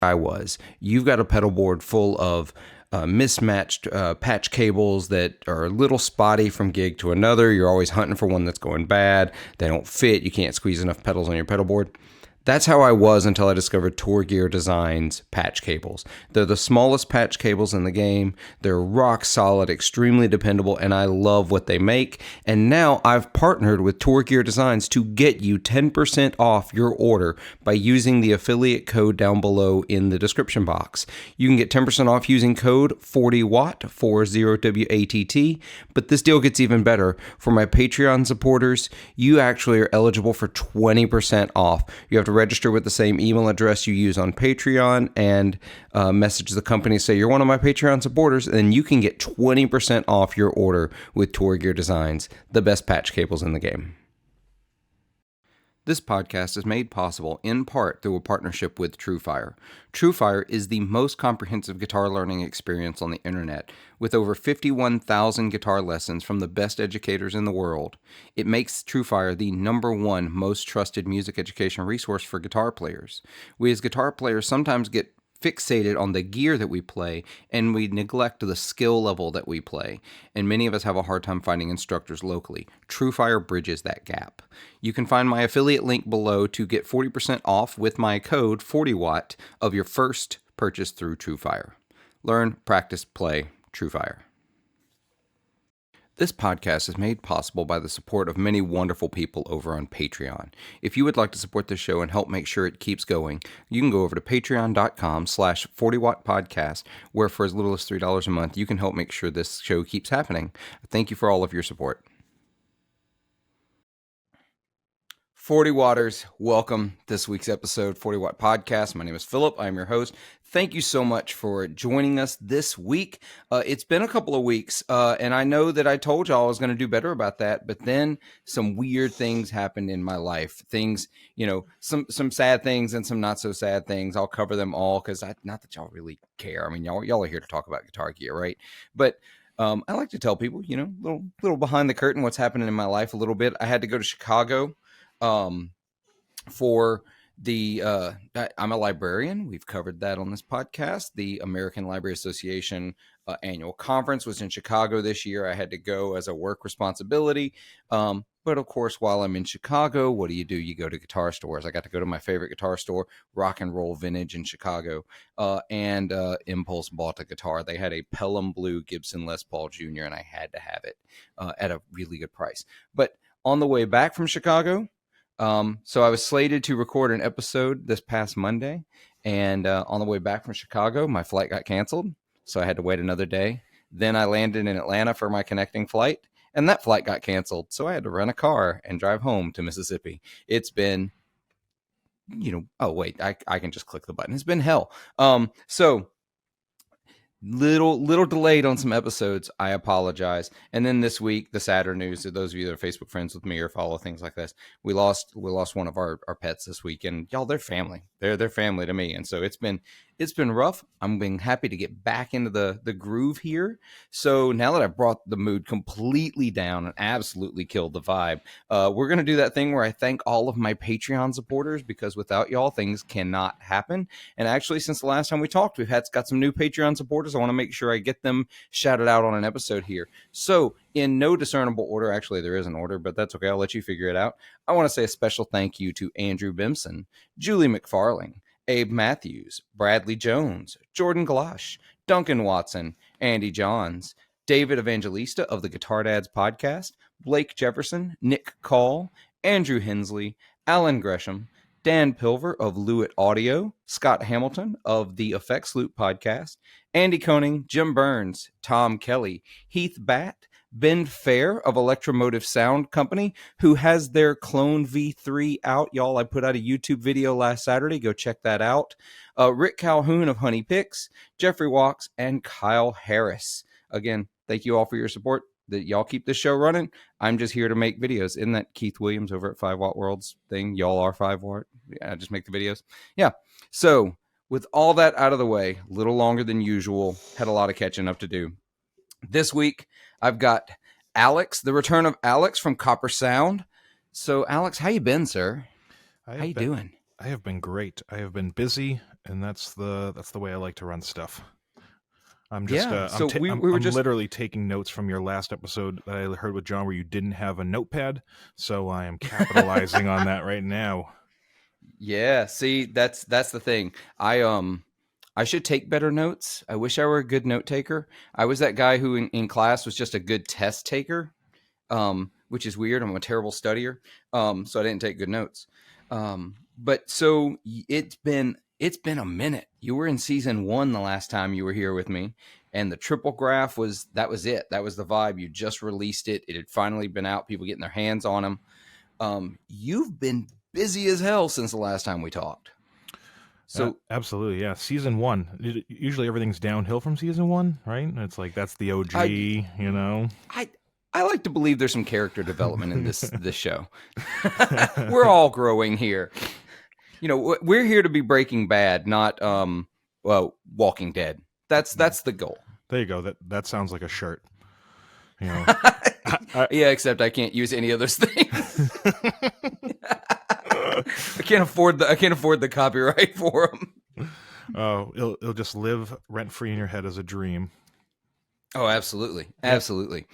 I was. You've got a pedal board full of mismatched patch cables that are a little spotty from gig to another. You're always hunting for one that's going bad. They don't fit. You can't squeeze enough pedals on your pedal board. That's how I was until I discovered Tour Gear Design's patch cables. They're the smallest patch cables in the game. They're rock solid, extremely dependable, and I love what they make. And now I've partnered with Tour Gear Designs to get you 10% off your order by using the affiliate code down below in the description box. You can get 10% off using code 40WATT, 40WATT, but this deal gets even better. For my Patreon supporters, you actually are eligible for 20% off. You have to register with the same email address you use on Patreon and message the company, say you're one of my Patreon supporters, and then you can get 20% off your order with Tour Gear Designs, the best patch cables in the game. This podcast is made possible in part through a partnership with TrueFire. TrueFire is the most comprehensive guitar learning experience on the internet, with over 51,000 guitar lessons from the best educators in the world. It makes TrueFire the #1 most trusted music education resource for guitar players. We as guitar players sometimes get fixated on the gear that we play, and we neglect the skill level that we play. And many of us have a hard time finding instructors locally. TrueFire bridges that gap. You can find my affiliate link below to get 40% off with my code 40WATT of your first purchase through TrueFire. Learn, practice, play, TrueFire. This podcast is made possible by the support of many wonderful people over on Patreon. If you would like to support this show and help make sure it keeps going, you can go over to patreon.com/40wattpodcast, where for as little as $3 a month, you can help make sure this show keeps happening. Thank you for all of your support. 40 Watters, welcome to this week's episode, 40 Watt Podcast. My name is Philip. I'm your host. Thank you so much for joining us this week. It's been a couple of weeks, and I know that I told y'all I was going to do better about that, but then some weird things happened in my life. Things, some sad things and some not so sad things. I'll cover them all because not that y'all really care. I mean, y'all are here to talk about guitar gear, right? But I like to tell people, little behind the curtain what's happening in my life a little bit. I had to go to Chicago for the I'm a librarian. We've covered that on this podcast. The American Library Association annual conference was in Chicago this year. I had to go as a work responsibility. But of course, while I'm in Chicago, what do? You go to guitar stores. I got to go to my favorite guitar store, Rock and Roll Vintage in Chicago, and Impulse bought a guitar. They had a Pelham Blue Gibson Les Paul Jr., and I had to have it at a really good price. But on the way back from Chicago, so I was slated to record an episode this past Monday, and on the way back from Chicago, my flight got canceled, so I had to wait another day. Then I landed in Atlanta for my connecting flight, and that flight got canceled, so I had to rent a car and drive home to Mississippi. It's been, oh wait, I can just click the button. It's been hell. So little delayed on some episodes. I apologize. And then this week, the sadder news to those of you that are Facebook friends with me or follow things like this, we lost one of our pets this week, and y'all, they're family. They're family to me. And so it's been rough. I'm being happy to get back into the groove here. So now that I've brought the mood completely down and absolutely killed the vibe, we're going to do that thing where I thank all of my Patreon supporters, because without y'all, things cannot happen. And actually, since the last time we talked, we've got some new Patreon supporters. I want to make sure I get them shouted out on an episode here. So in no discernible order, actually there is an order, but that's okay. I'll let you figure it out. I want to say a special thank you to Andrew Bimson, Julie McFarling, Abe Matthews, Bradley Jones, Jordan Galosh, Duncan Watson, Andy Johns, David Evangelista of the Guitar Dads podcast, Blake Jefferson, Nick Call, Andrew Hensley, Alan Gresham, Dan Pilver of Lewitt Audio, Scott Hamilton of the Effects Loop podcast, Andy Koning, Jim Burns, Tom Kelly, Heath Batt, Ben Fair of Electromotive Sound Company, who has their Clone V3 out. Y'all, I put out a YouTube video last Saturday. Go check that out. Rick Calhoun of Honey Picks, Jeffrey Walks, and Kyle Harris. Again, thank you all for your support. That y'all keep this show running. I'm just here to make videos. Isn't that Keith Williams over at 5 Watt Worlds thing? Y'all are 5 Watt. I just make the videos. Yeah. So with all that out of the way, a little longer than usual, had a lot of catching up to do. This week, I've got Alex, the return of Alex from Coppersound. So Alex, how you been, sir? How you doing? I have been great. I have been busy. and that's the way I like to run stuff. I'm just Yeah. So we I'm were just literally taking notes from your last episode that I heard with John where you didn't have a notepad, so I am capitalizing on that right now. yeah. See, that's the thing. I should take better notes. I wish I were a good note taker. I was that guy who in class was just a good test taker, which is weird. I'm a terrible studier, so I didn't take good notes. But so it's been a minute. You were in season 1 the last time you were here with me, and the Triplegraph was it. That was the vibe. You just released it. It had finally been out. People getting their hands on them. You've been busy as hell since the last time we talked. So Absolutely, yeah. Season 1. Usually everything's downhill from season 1, right? It's like that's the OG, I you know. I like to believe there's some character development in this show. We're all growing here. We're here to be Breaking Bad, not Walking Dead. That's the goal. There you go. That sounds like a shirt. You know. Yeah, except I can't use any of those things. I can't afford the copyright for them. Oh, it'll just live rent free in your head as a dream. Oh, absolutely, absolutely.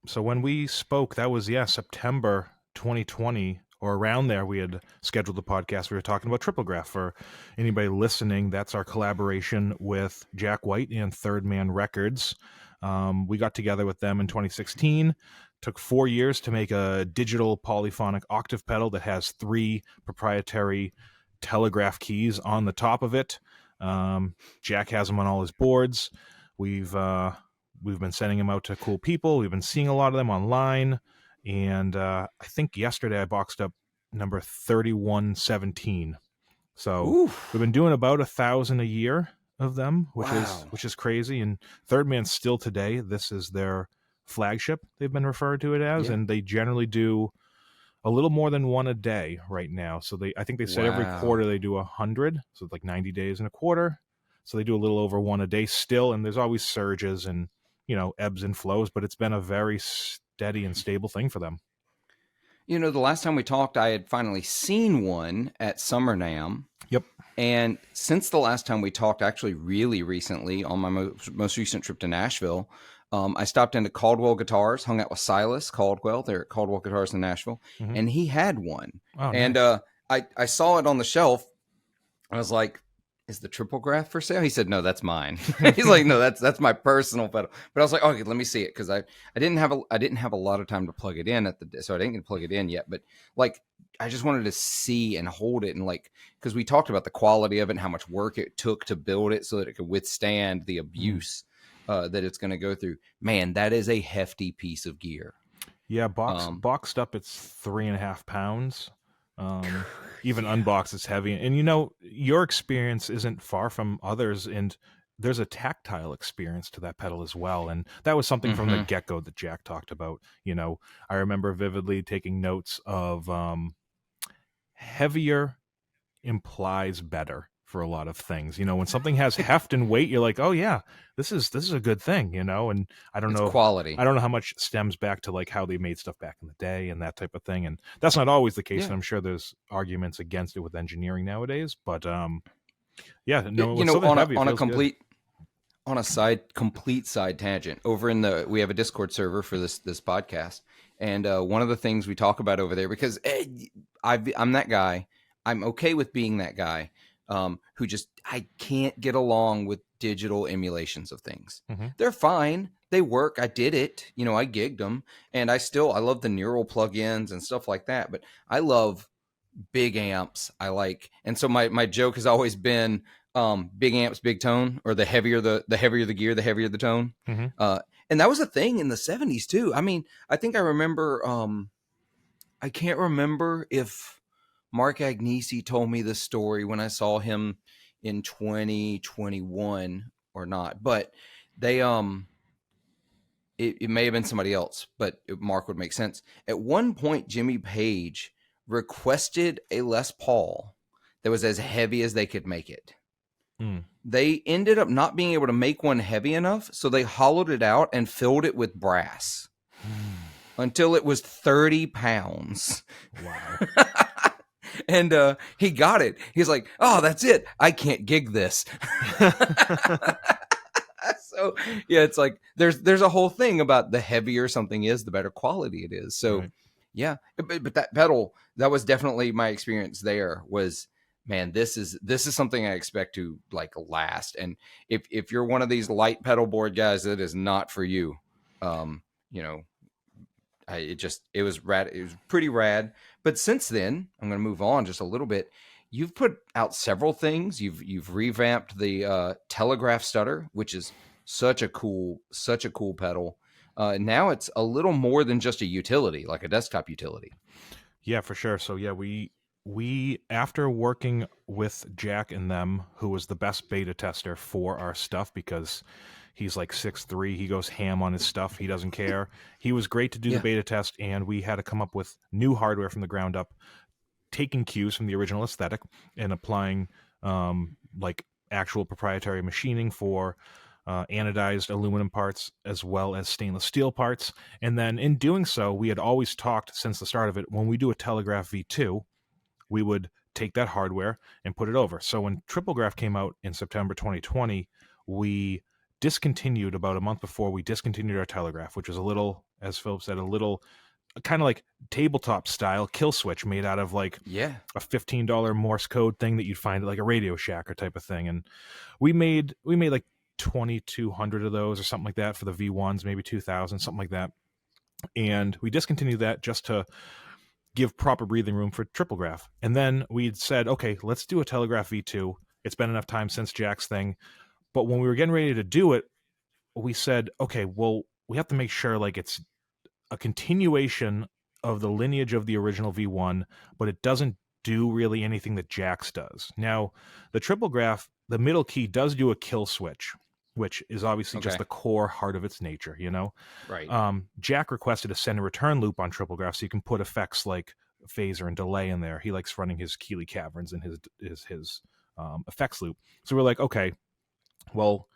So when we spoke, that was September 2020 or around there. We had scheduled the podcast. We were talking about Triplegraph. For anybody listening, that's our collaboration with Jack White and Third Man Records. We got together with them in 2016. Took 4 years to make a digital polyphonic octave pedal that has 3 proprietary telegraph keys on the top of it. Jack has them on all his boards. We've been sending them out to cool people. We've been seeing a lot of them online. And I think yesterday I boxed up number 3117. So Oof. we've been doing about 1,000 a year of them, Wow. which is crazy. And Third Man still today, this is their flagship, they've been referred to it as, and they generally do a little more than one a day right now. So I think they said every quarter they do 100, so it's like 90 days in a quarter. So they do a little over one a day still, and there's always surges and ebbs and flows, but it's been a very steady and stable thing for them. The last time we talked, I had finally seen one at Summer NAMM. Yep. And since the last time we talked, actually really recently, on my most recent trip to Nashville, I stopped into Caldwell Guitars, hung out with Silas Caldwell there at Caldwell Guitars in Nashville, and he had one. Oh, and nice. I saw it on the shelf. I was like, is the Triplegraph for sale? He said, no, that's mine. He's like, no, that's my personal pedal. But I was like, okay, let me see it, because I didn't have a lot of time to plug it in so I didn't get to plug it in yet. But like, I just wanted to see and hold it, and like, because we talked about the quality of it and how much work it took to build it so that it could withstand the abuse that it's going to go through. Man, that is a hefty piece of gear. Yeah, boxed up, it's 3.5 pounds. Even unboxed, it's heavy. And your experience isn't far from others, and there's a tactile experience to that pedal as well. And that was something from the get-go that Jack talked about. I remember vividly taking notes of heavier implies better for a lot of things. When something has heft and weight, you're like, oh yeah, this is a good thing, and I don't know quality. I don't know how much stems back to like how they made stuff back in the day and that type of thing. And that's not always the case. And I'm sure there's arguments against it with engineering nowadays, but on a complete side tangent, over we have a Discord server for this podcast. And one of the things we talk about over there, because I'm that guy, I'm okay with being that guy who I can't get along with digital emulations of things. They're fine. They work. I did it. I gigged them, and I love the neural plugins and stuff like that. But I love big amps. And so my joke has always been big amps, big tone, or the heavier the gear, the heavier the tone. And that was a thing in the 70s too. I mean, I think I remember. I can't remember if Mark Agnesi told me this story when I saw him in 2021 or not, but they it may have been somebody else, but Mark would make sense. At one point, Jimmy Page requested a Les Paul that was as heavy as they could make it. They ended up not being able to make one heavy enough, so they hollowed it out and filled it with brass until it was 30 pounds. Wow. And he got it. He's like, oh, that's it. I can't gig this. So yeah, it's like there's a whole thing about the heavier something is, the better quality it is. So Right. yeah, but that pedal, that was definitely my experience there was, man, this is something I expect to like last. And if you're one of these light pedal board guys, that is not for you. You know, it was rad. It was pretty rad. But since then, I'm going to move on just a little bit. You've put out several things. You've revamped the Telegraph stutter, which is such a cool pedal. Now it's a little more than just a utility, like a desktop utility. Yeah, for sure. So yeah, we after working with Jack and them, who was the best beta tester for our stuff because he's like 6'3", he goes ham on his stuff, he doesn't care. He was great to do the Yeah. beta test, and we had to come up with new hardware from the ground up, taking cues from the original aesthetic and applying like actual proprietary machining for anodized aluminum parts as well as stainless steel parts. And then in doing so, we had always talked since the start of it, when we do a Telegraph V2, we would take that hardware and put it over. So when Triplegraph came out in September 2020, we discontinued about a month before we discontinued our Telegraph, which was a little, as Philip said, a little kind of like tabletop style kill switch made out of like a $15 Morse code thing that you'd find at like a Radio Shack or type of thing. And we made like 2,200 of those or something like that for the V1s, maybe 2,000, something like that. And we discontinued that just to give proper breathing room for Triplegraph. And then we'd said, okay, let's do a Telegraph V2. It's been enough time since Jack's thing. But when we were getting ready to do it, we said, okay, well, we have to make sure like it's a continuation of the lineage of the original V1, but it doesn't do really anything that Jack's does. Now, the Triplegraph, the middle key does do a kill switch, which is obviously just the core heart of its nature, you know? Right. Jack requested a send and return loop on Triplegraph, so you can put effects like phaser and delay in there. He likes running his Keeley Caverns in his effects loop. So we're like, okay, well,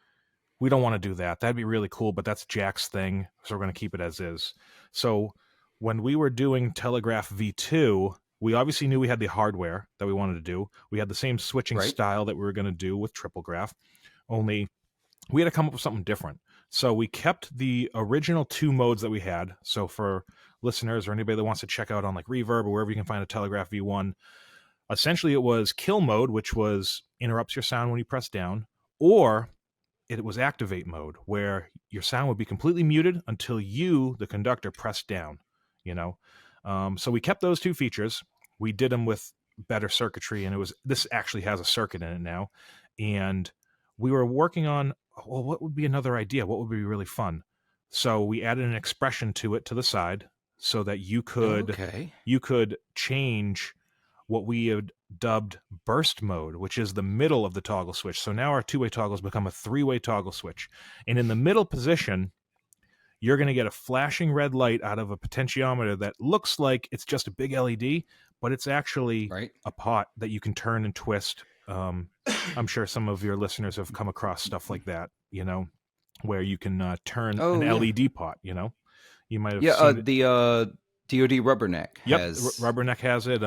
we don't want to do that. That'd be really cool, but that's Jack's thing, so we're going to keep it as is. So when we were doing Telegraph V2, we obviously knew we had the hardware that we wanted to do. We had the same switching style that we were going to do with Triplegraph, only we had to come up with something different. So we kept the original two modes that we had. So for listeners or anybody that wants to check out on like Reverb or wherever you can find a Telegraph V1, essentially it was kill mode, which was interrupts your sound when you press down, or it was activate mode, where your sound would be completely muted until you, the conductor, pressed down, you know? So we kept those two features. We did them with better circuitry, and this actually has a circuit in it now. And we were working on, well, what would be another idea? What would be really fun? So we added an expression to it to the side so that you could change what we had dubbed burst mode, which is the middle of the toggle switch. So now our two-way toggles become a three-way toggle switch. And in the middle position, you're going to get a flashing red light out of a potentiometer that looks like it's just a big LED, but it's actually a pot that you can turn and twist. I'm sure some of your listeners have come across stuff like that, you know, where you can turn an LED pot, you know. You might have seen it. The DoD Rubberneck has... Rubberneck has it.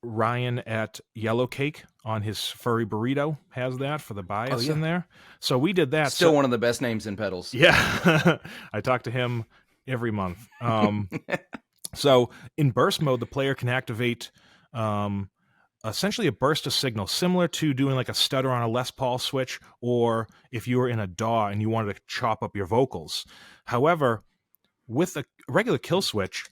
Ryan at Yellow Cake on his furry burrito has that for the bias in there. So we did that. Still one of the best names in pedals. Yeah. I talk to him every month. So in burst mode, the player can activate essentially a burst of signal, similar to doing like a stutter on a Les Paul switch, or if you were in a DAW and you wanted to chop up your vocals. However, with a regular kill switch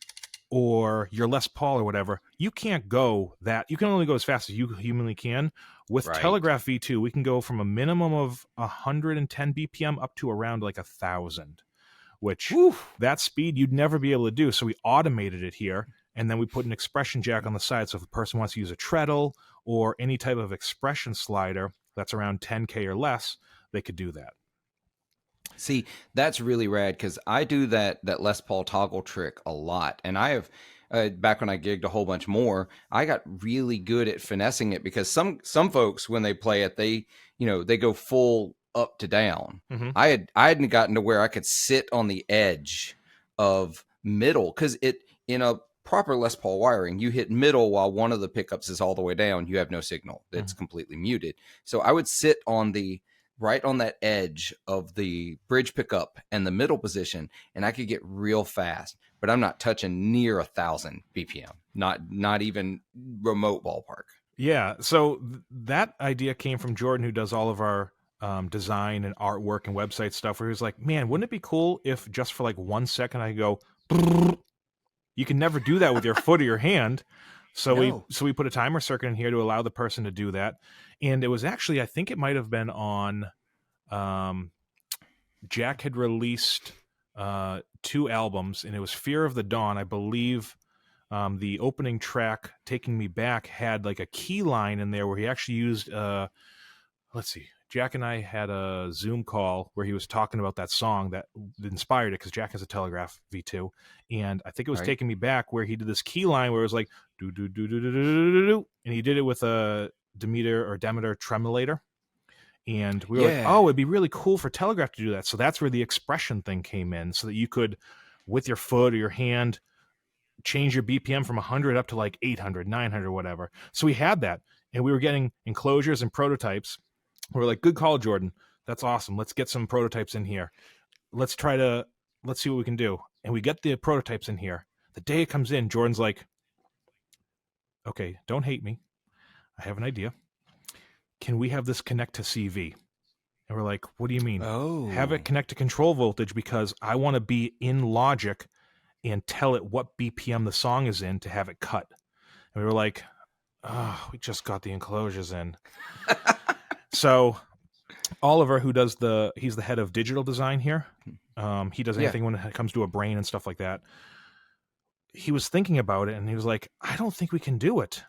or your Les Paul or whatever, you can't go that. You can only go as fast as you humanly can. With Telegraph V2, we can go from a minimum of 110 BPM up to around like 1,000, which that speed you'd never be able to do. So we automated it here, and then we put an expression jack on the side. So if a person wants to use a treadle or any type of expression slider that's around 10K or less, they could do that. See, that's really rad, because I do that Les Paul toggle trick a lot. And I have, back when I gigged a whole bunch more, I got really good at finessing it, because some folks, when they play it, they go full up to down. Mm-hmm. I hadn't gotten to where I could sit on the edge of middle, because it, in a proper Les Paul wiring, you hit middle while one of the pickups is all the way down, you have no signal. It's completely muted. So I would sit on right on that edge of the bridge pickup and the middle position, and I could get real fast, but I'm not touching near 1,000 BPM, not even remote ballpark. Yeah. So that idea came from Jordan, who does all of our design and artwork and website stuff, where he was like, man, wouldn't it be cool if just for like 1 second I go, you can never do that with your foot or your hand. So we put a timer circuit in here to allow the person to do that. And it was actually, I think it might have been on, Jack had released 2 albums, and it was Fear of the Dawn. I believe the opening track, Taking Me Back, had like a key line in there where he actually used, let's see, Jack and I had a Zoom call where he was talking about that song that inspired it, because Jack has a Telegraph V2, and I think it was Taking Me Back, where he did this key line where it was like do do do do do do do do, and he did it with a Demeter tremolator, and we were like, oh, it'd be really cool for Telegraph to do that. So that's where the expression thing came in, so that you could, with your foot or your hand, change your BPM from 100 up to like 800, 900, whatever. So we had that, and we were getting enclosures and prototypes. We're like, good call, Jordan. That's awesome. Let's get some prototypes in here. Let's see what we can do. And we get the prototypes in here. The day it comes in, Jordan's like, okay, don't hate me. I have an idea. Can we have this connect to CV? And we're like, what do you mean? Oh. Have it connect to control voltage, because I want to be in Logic and tell it what BPM the song is in to have it cut. And we were like, oh, we just got the enclosures in. So Oliver, he's the head of digital design here. He does anything when it comes to a brain and stuff like that. He was thinking about it, and he was like, I don't think we can do it.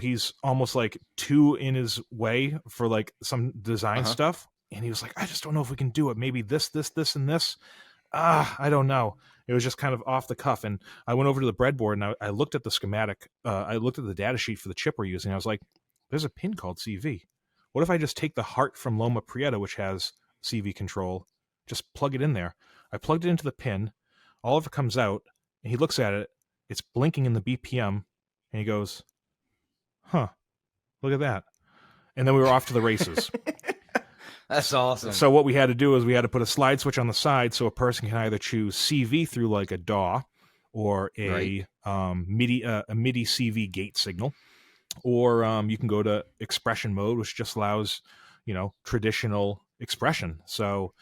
He's almost like too in his way for like some design stuff. And he was like, I just don't know if we can do it. Maybe this, and this. I don't know. It was just kind of off the cuff. And I went over to the breadboard, and I looked at the schematic. I looked at the data sheet for the chip we're using. I was like, there's a pin called CV. What if I just take the heart from Loma Prieta, which has CV control, just plug it in there? I plugged it into the pin. Oliver comes out, and he looks at it. It's blinking in the BPM, and he goes, huh, look at that. And then we were off to the races. That's awesome. So what we had to do is we had to put a slide switch on the side, so a person can either choose CV through like a DAW or a MIDI CV gate signal, or you can go to expression mode, which just allows traditional expression. So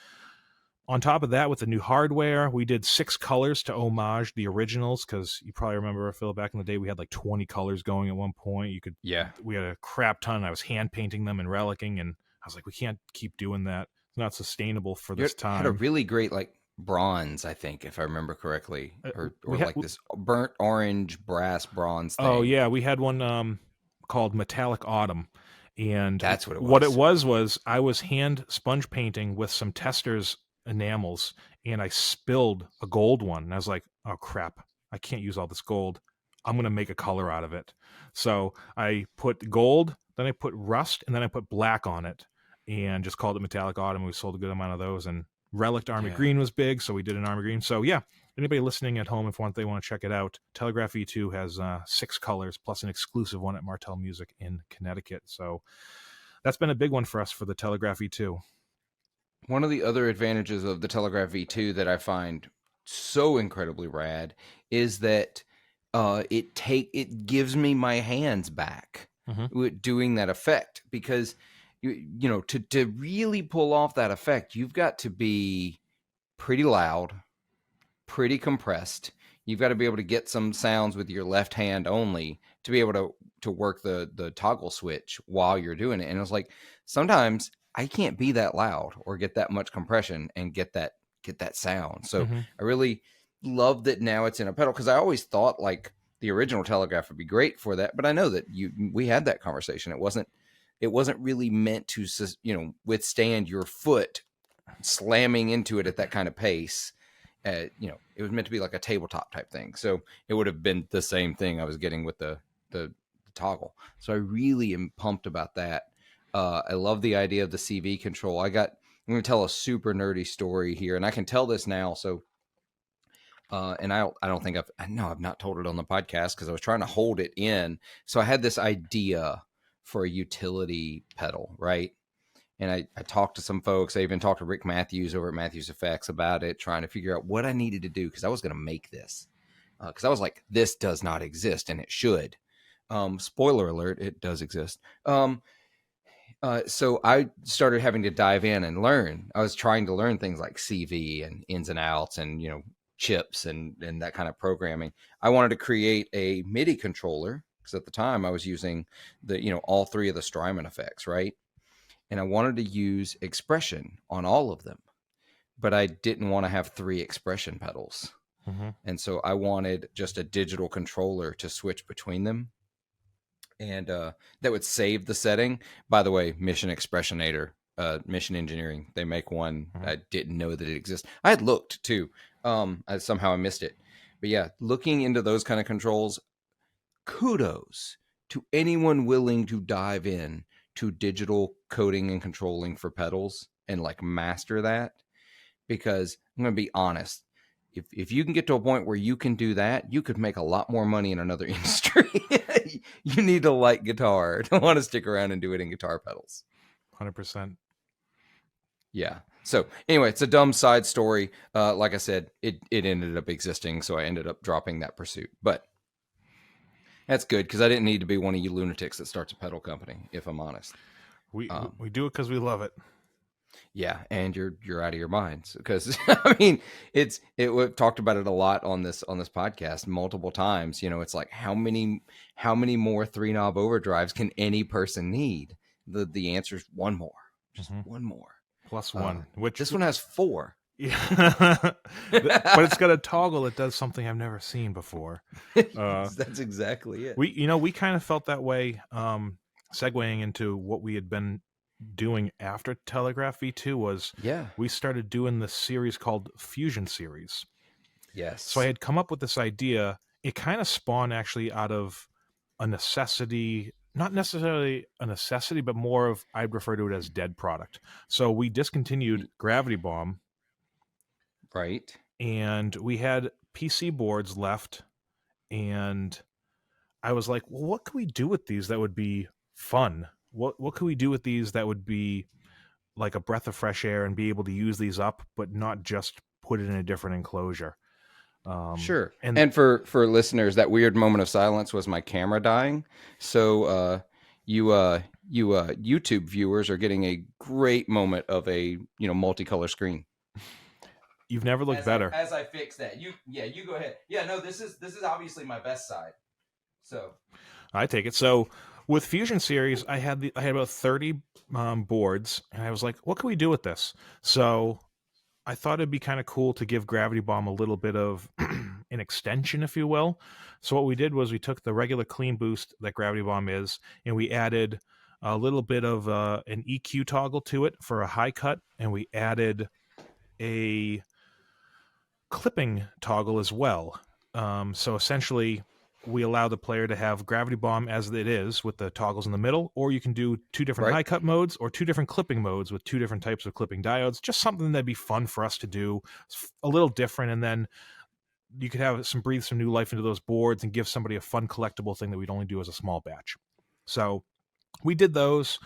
on top of that, with the new hardware, we did 6 colors to homage the originals, because you probably remember, Phil, back in the day we had like 20 colors going at one point. We had a crap ton. I was hand painting them and relicking, and I was like, we can't keep doing that. It's not sustainable for this time. Had a really great like bronze, I think, if I remember correctly, or this burnt orange brass bronze thing. Oh yeah, we had one called Metallic Autumn, and that's what it was. What it was I was hand sponge painting with some testers enamels, and I spilled a gold one, and I was like, oh crap, I can't use all this gold. I'm gonna make a color out of it. So I put gold, then I put rust, and then I put black on it, and just called it Metallic Autumn. We sold a good amount of those, and Relic Army Green was big, so we did an Army Green. So yeah, anybody listening at home, if they want to check it out, Telegraph V2 has 6 colors plus an exclusive one at Martel Music in Connecticut. So that's been a big one for us for the Telegraph V2. One of the other advantages of the Telegraph V2 that I find so incredibly rad is that it gives me my hands back doing that effect, because to really pull off that effect, you've got to be pretty loud, pretty compressed. You've got to be able to get some sounds with your left hand only to be able to work the toggle switch while you're doing it. And it was like, sometimes I can't be that loud or get that much compression and get that sound. So I really love that now it's in a pedal, because I always thought like the original Telegraph would be great for that, but I know that we had that conversation. It wasn't really meant to withstand your foot slamming into it at that kind of pace. It was meant to be like a tabletop type thing. So it would have been the same thing I was getting with the toggle. So I really am pumped about that. I love the idea of the CV control. I'm going to tell a super nerdy story here, and I can tell this now. So And I don't think I've not told it on the podcast because I was trying to hold it in. So I had this idea for a utility pedal, right? And I talked to some folks. I even talked to Rick Matthews over at Matthews Effects about it, trying to figure out what I needed to do because I was going to make this. Because I was like, this does not exist, and it should. Spoiler alert, it does exist. So I started having to dive in and learn. I was trying to learn things like CV and ins and outs and, chips and that kind of programming. I wanted to create a MIDI controller because at the time I was using all three of the Strymon effects, right? And I wanted to use expression on all of them, but I didn't want to have three expression pedals. Mm-hmm. And so I wanted just a digital controller to switch between them. And that would save the setting. By the way, Mission Expressionator, Mission Engineering, they make one. Mm-hmm. I didn't know that it exists. I had looked too. Somehow I missed it. But yeah, looking into those kind of controls, kudos to anyone willing to dive in to digital coding and controlling for pedals and like master that. Because I'm going to be honest, if you can get to a point where you can do that, you could make a lot more money in another industry. You need to like guitar to want to stick around and do it in guitar pedals. 100%. Yeah. So anyway, it's a dumb side story. Like I said, it ended up existing, so I ended up dropping that pursuit. But that's good because I didn't need to be one of you lunatics that starts a pedal company, if I'm honest. We do it because we love it. Yeah, and you're out of your minds because we've talked about it a lot on this podcast multiple times. It's like how many more 3-knob overdrives can any person need? The answer is one more, just one more plus one. Which this one has 4. Yeah, but it's got a toggle that does something I've never seen before. That's exactly it. We kind of felt that way, segueing into what we had been doing after Telegraph V2 was we started doing this series called Fusion Series. Yes. So I had come up with this idea. It kind of spawned actually out of a necessity, not necessarily a necessity, but more of, I'd refer to it as dead product. So we discontinued Gravity Bomb. Right. And we had PC boards left. And I was like, well, what could we do with these that would be fun? What could we do with these that would be like a breath of fresh air and be able to use these up, but not just put it in a different enclosure? Sure. And for listeners, that weird moment of silence was my camera dying. So you YouTube viewers are getting a great moment of a multicolor screen. You've never looked better. As I fix that, you go ahead. Yeah, no, this is obviously my best side. So I take it. So with Fusion Series, I had about 30 boards, and I was like, what can we do with this? So I thought it'd be kind of cool to give Gravity Bomb a little bit of an extension, if you will. So what we did was we took the regular clean boost that Gravity Bomb is, and we added a little bit of an EQ toggle to it for a high cut, and we added a clipping toggle as well. So essentially, we allow the player to have Gravity Bomb as it is with the toggles in the middle, or you can do 2 different high cut modes or 2 different clipping modes with 2 different types of clipping diodes. Just something that'd be fun for us to do, a little different, and then you could have breathe some new life into those boards and give somebody a fun collectible thing that we'd only do as a small batch. So we did those.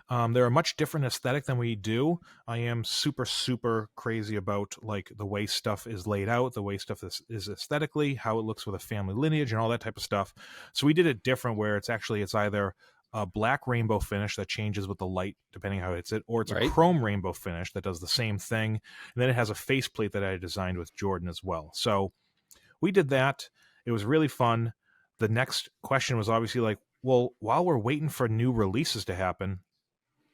They're a much different aesthetic than we do. I am super, super crazy about like the way stuff is laid out, the way stuff is aesthetically, how it looks with a family lineage and all that type of stuff. So we did it different where it's either a black rainbow finish that changes with the light depending how it hits it, or it's a chrome rainbow finish that does the same thing. And then it has a faceplate that I designed with Jordan as well. So we did that. It was really fun. The next question was obviously like, well, while we're waiting for new releases to happen,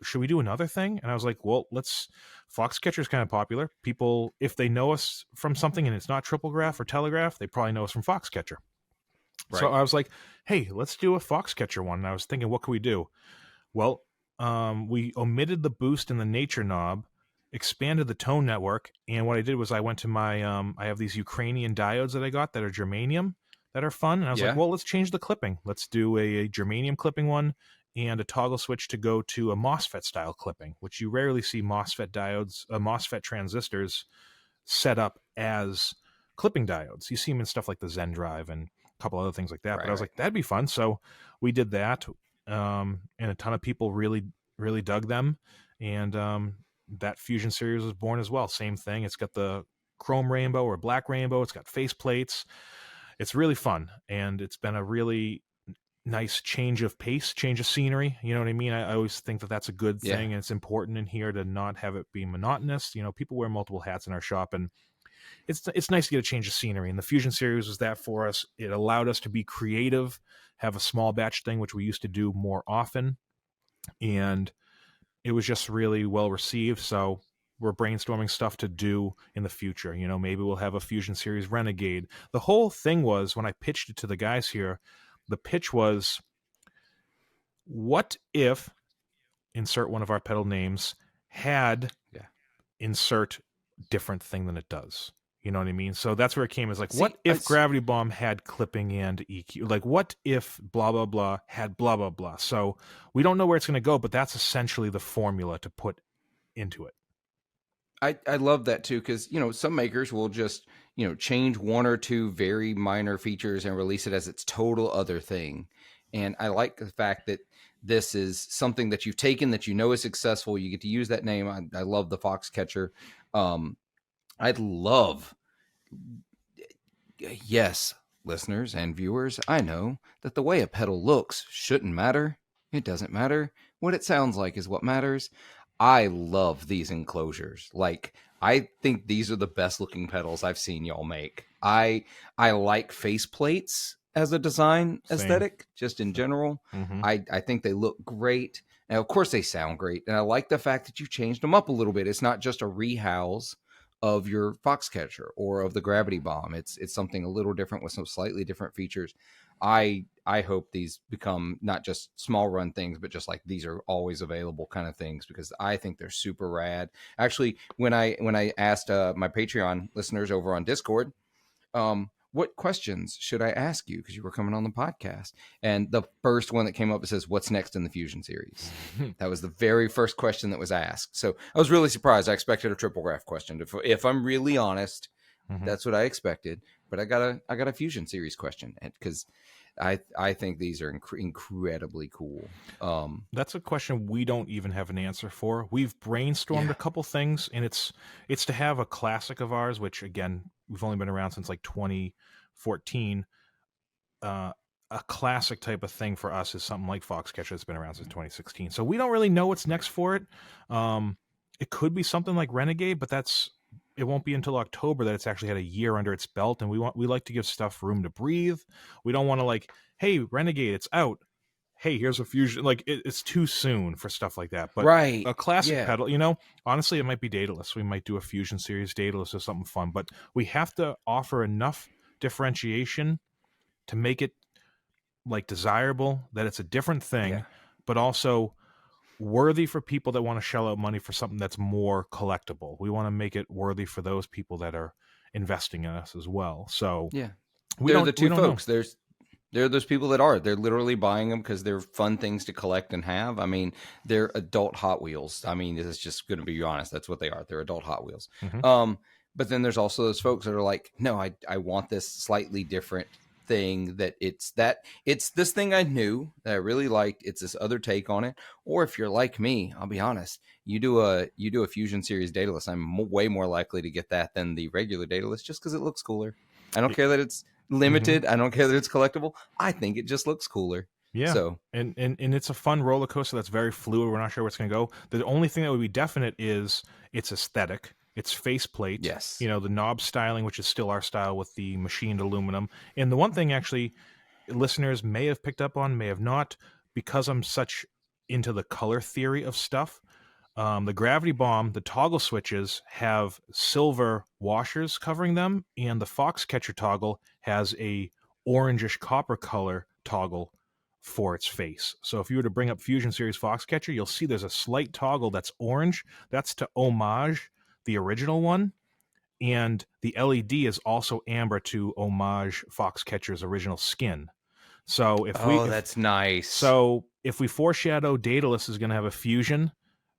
should we do another thing? And I was like, well, Foxcatcher is kind of popular. People, if they know us from something and it's not Triplegraph or Telegraph, they probably know us from Foxcatcher. Right. So I was like, hey, let's do a Foxcatcher one. And I was thinking, what can we do? Well, we omitted the boost and the nature knob, expanded the tone network. And what I did was I went to my, I have these Ukrainian diodes that I got that are germanium that are fun. And I was like, well, let's change the clipping. Let's do a germanium clipping one and a toggle switch to go to a MOSFET style clipping, which you rarely see MOSFET diodes, MOSFET transistors set up as clipping diodes. You see them in stuff like the Zen Drive and a couple other things like that. But I was Right. like, that'd be fun. So we did that, and a ton of people really, really dug them. And that Fusion series was born as well. Same thing. It's got the chrome rainbow or black rainbow. It's got face plates. It's really fun, and it's been a really nice change of pace, change of scenery. You know what I mean? I always think that that's a good Yeah. thing, and it's important in here to not have it be monotonous. You know, people wear multiple hats in our shop, and it's nice to get a change of scenery. And the Fusion series was that for us. It allowed us to be creative, have a small batch thing, which we used to do more often, and it was just really well received. So we're brainstorming stuff to do in the future. You know, maybe we'll have a Fusion series Renegade. The whole thing was, when I pitched it to the guys here, the pitch was, what if, insert one of our pedal names, had insert different thing than it does. You know what I mean? So that's where it came, is like, See, what if Gravity Bomb had clipping and EQ? Like, what if blah, blah, blah had blah, blah, blah? So we don't know where it's going to go, but that's essentially the formula to put into it. I love that too, because, you know, some makers will just, you know, change one or two very minor features and release it as its total other thing. And I like the fact that this is something that you've taken that you know is successful. You get to use that name. I love the Foxcatcher. I'd love, yes, listeners and viewers, I know that the way a pedal looks shouldn't matter. It doesn't matter. What it sounds like is what matters. I love these enclosures. Like, I think these are the best looking pedals I've seen y'all make. I like face plates as a design aesthetic, just in general. Mm-hmm. I think they look great. And of course they sound great. And I like the fact that you changed them up a little bit. It's not just a rehouse of your Foxcatcher or of the Gravity Bomb. It's something a little different with some slightly different features. I hope these become not just small run things, but just like these are always available kind of things, because I think they're super rad. Actually, when I asked my Patreon listeners over on Discord, what questions should I ask you, because you were coming on the podcast, and the first one that came up, it says, what's next in the Fusion series? That was the very first question that was asked. So I was really surprised. I expected a Triplegraph question. If I'm really honest, that's what I expected. But I got a Fusion series question, because I think these are incredibly cool. That's a question we don't even have an answer for. We've brainstormed a couple things, and it's to have a classic of ours, which, again, we've only been around since like 2014. A classic type of thing for us is something like Foxcatcher that's been around since 2016. So we don't really know what's next for it. It could be something like Renegade, but it won't be until October that it's actually had a year under its belt, and we like to give stuff room to breathe. We don't want to, like, hey, Renegade, it's out. Hey, here's a Fusion. Like, it's too soon for stuff like that. But a classic pedal, you know, honestly, it might be Daedalus. We might do a Fusion series Daedalus or something fun, but we have to offer enough differentiation to make it like desirable, that it's a different thing, but also worthy for people that want to shell out money for something that's more collectible. We want to make it worthy for those people that are investing in us as well. So they're the two folks. There are those people that they're literally buying them because they're fun things to collect and have. I mean, they're adult Hot Wheels. I mean, it's just going to be honest. That's what they are. They're adult Hot Wheels. But then there's also those folks that are like, no, I want this slightly different thing, that it's this thing I knew that I really liked. It's this other take on it. Or if you're like me, I'll be honest, you do a Fusion series Daedalus, I'm way more likely to get that than the regular Daedalus, just because it looks cooler. I don't care that it's limited. I don't care that it's collectible. I think it just looks cooler. Yeah. So and it's a fun roller coaster that's very fluid. We're not sure where it's going to go. The only thing that would be definite is its aesthetic. Its faceplate, yes, you know, the knob styling, which is still our style with the machined aluminum. And the one thing, actually, listeners may have picked up on, may have not, because I'm such into the color theory of stuff. The Gravity Bomb, the toggle switches have silver washers covering them, and the Foxcatcher toggle has a orangish copper color toggle for its face. So if you were to bring up Fusion Series Foxcatcher, you'll see there's a slight toggle that's orange. That's to homage the original one, and the LED is also amber to homage Foxcatcher's original skin. So that's nice. So if we foreshadow Daedalus is going to have a Fusion,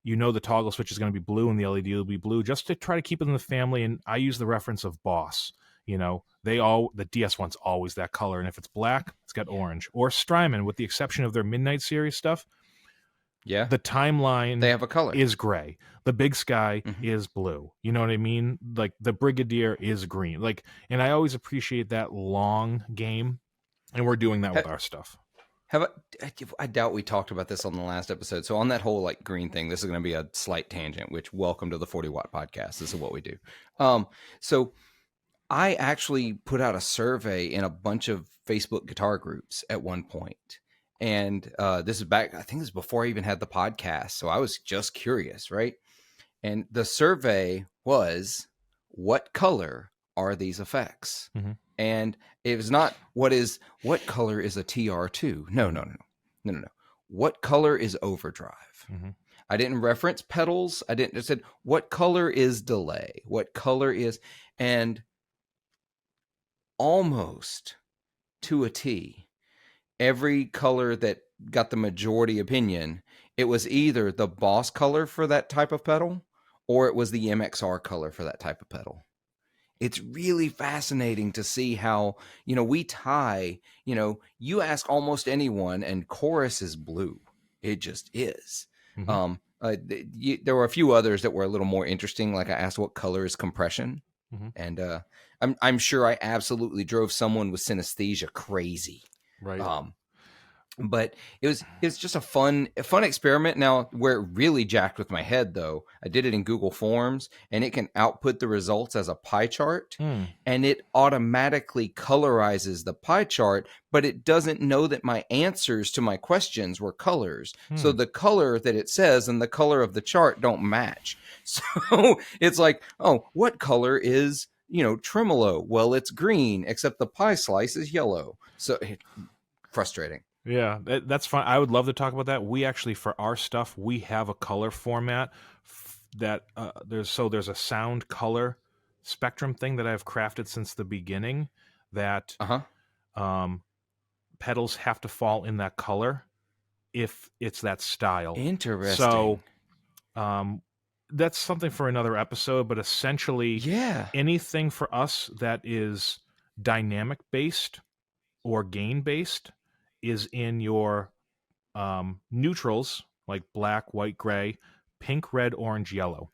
you know the toggle switch is going to be blue and the LED will be blue, just to try to keep it in the family. And I use the reference of Boss. the DS1's always that color, and if it's black, it's got orange. Or Strymon, with the exception of their Midnight series stuff, Yeah. the timeline They have a color. is gray. The Big Sky Mhm. is blue. You know what I mean? Like the Brigadier is green. Like, and I always appreciate that long game, and we're doing that with our stuff. I doubt we talked about this on the last episode. So on that whole like green thing, this is going to be a slight tangent, which welcome to the 40 Watt podcast. This is what we do. So I actually put out a survey in a bunch of Facebook guitar groups at one point. And this is back, I think this is before I even had the podcast. So I was just curious, right? And the survey was, what color are these effects? Mm-hmm. And it was not what color is a TR2? No. What color is overdrive? Mm-hmm. I didn't reference pedals. I said, what color is delay? What color is, and almost to a T, every color that got the majority opinion, it was either the Boss color for that type of pedal or it was the MXR color for that type of pedal. It's really fascinating to see how, we tie, you ask almost anyone and chorus is blue. It just is. Mm-hmm. There were a few others that were a little more interesting. Like I asked, what color is compression? Mm-hmm. And I'm sure I absolutely drove someone with synesthesia crazy. Right. But it was just a fun experiment. Now, where it really jacked with my head, though, I did it in Google Forms, and it can output the results as a pie chart, and it automatically colorizes the pie chart, but it doesn't know that my answers to my questions were colors. So the color that it says and the color of the chart don't match. So it's like, oh, what color is, tremolo? Well, it's green, except the pie slice is yellow. So frustrating. Yeah, that's fine. I would love to talk about that. We actually, for our stuff, we have a color format that there's a sound color spectrum thing that I've crafted since the beginning that pedals have to fall in that color if it's that style. Interesting. So that's something for another episode, but essentially anything for us that is dynamic based or gain based is in your neutrals, like black, white, gray, pink, red, orange, yellow.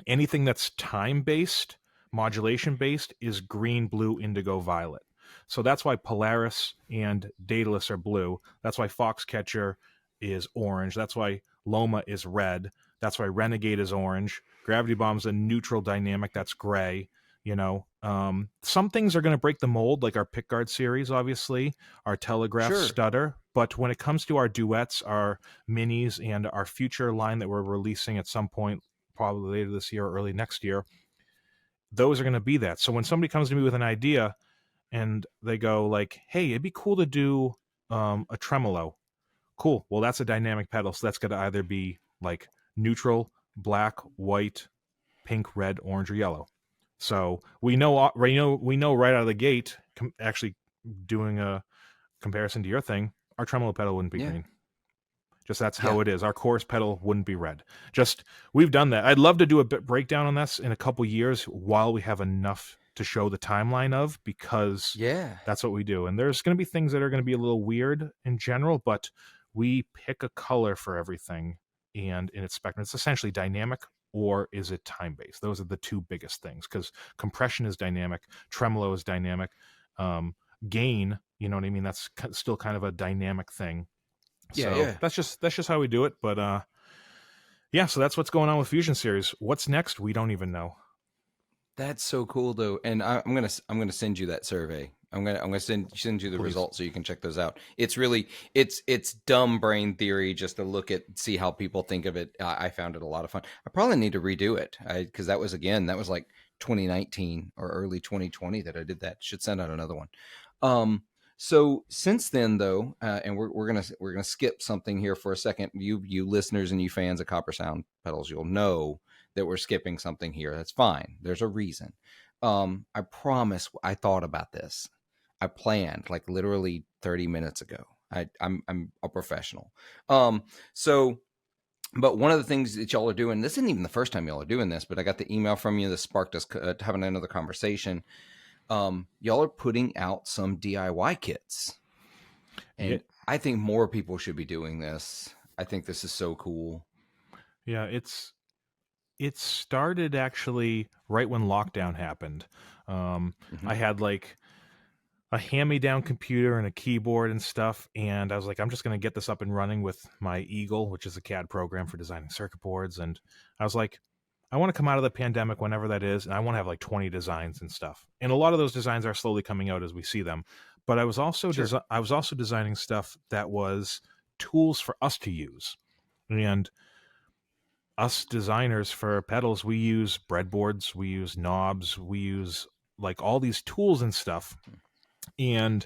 Anything that's time-based, modulation-based, is green, blue, indigo, violet. So that's why Polaris and Daedalus are blue. That's why Foxcatcher is orange. That's why Loma is red. That's why Renegade is orange. Gravity Bomb's a neutral dynamic. That's gray. Some things are going to break the mold, like our pickguard series, obviously, our Telegraph stutter. But when it comes to our duets, our minis, and our future line that we're releasing at some point, probably later this year or early next year, those are going to be that. So when somebody comes to me with an idea and they go like, hey, it'd be cool to do a tremolo. Cool. Well, that's a dynamic pedal. So that's going to either be like neutral, black, white, pink, red, orange, or yellow. So we know right out of the gate, actually doing a comparison to your thing, our tremolo pedal wouldn't be green. Just that's how it is. Our chorus pedal wouldn't be red. Just we've done that. I'd love to do a bit breakdown on this in a couple years while we have enough to show the timeline of, because that's what we do. And there's going to be things that are going to be a little weird in general, but we pick a color for everything, and in its spectrum, it's essentially dynamic. Or is it time-based? Those are the two biggest things, because compression is dynamic, tremolo is dynamic, gain, you know what I mean? That's still kind of a dynamic thing. So that's just how we do it. But so that's what's going on with Fusion Series. What's next? We don't even know. That's so cool, though, and I'm gonna send you that survey. I'm gonna send you the results so you can check those out. It's really it's dumb brain theory just to see how people think of it. I found it a lot of fun. I probably need to redo it because that was like 2019 or early 2020 that I did that. Should send out another one. So since then, though, and we're gonna skip something here for a second. You listeners and you fans of Coppersound Pedals, you'll know that we're skipping something here. That's fine. There's a reason. I promise I thought about this. I planned like literally 30 minutes ago. I'm a professional. But one of the things that y'all are doing, this isn't even the first time y'all are doing this, but I got the email from you that sparked us having another conversation. Y'all are putting out some DIY kits, Yeah, and I think more people should be doing this. I think this is so cool. yeah, it started actually right when lockdown happened. Hmm. I had like a hand-me-down computer and a keyboard and stuff, and I was like, I'm just going to get this up and running with my Eagle, which is a CAD program for designing circuit boards. And I was like, I want to come out of the pandemic whenever that is, and I want to have like 20 designs and stuff. And a lot of those designs are slowly coming out as we see them. But Sure. I was also designing stuff that was tools for us to use. And us designers for pedals, we use breadboards, we use knobs, we use like all these tools and stuff. And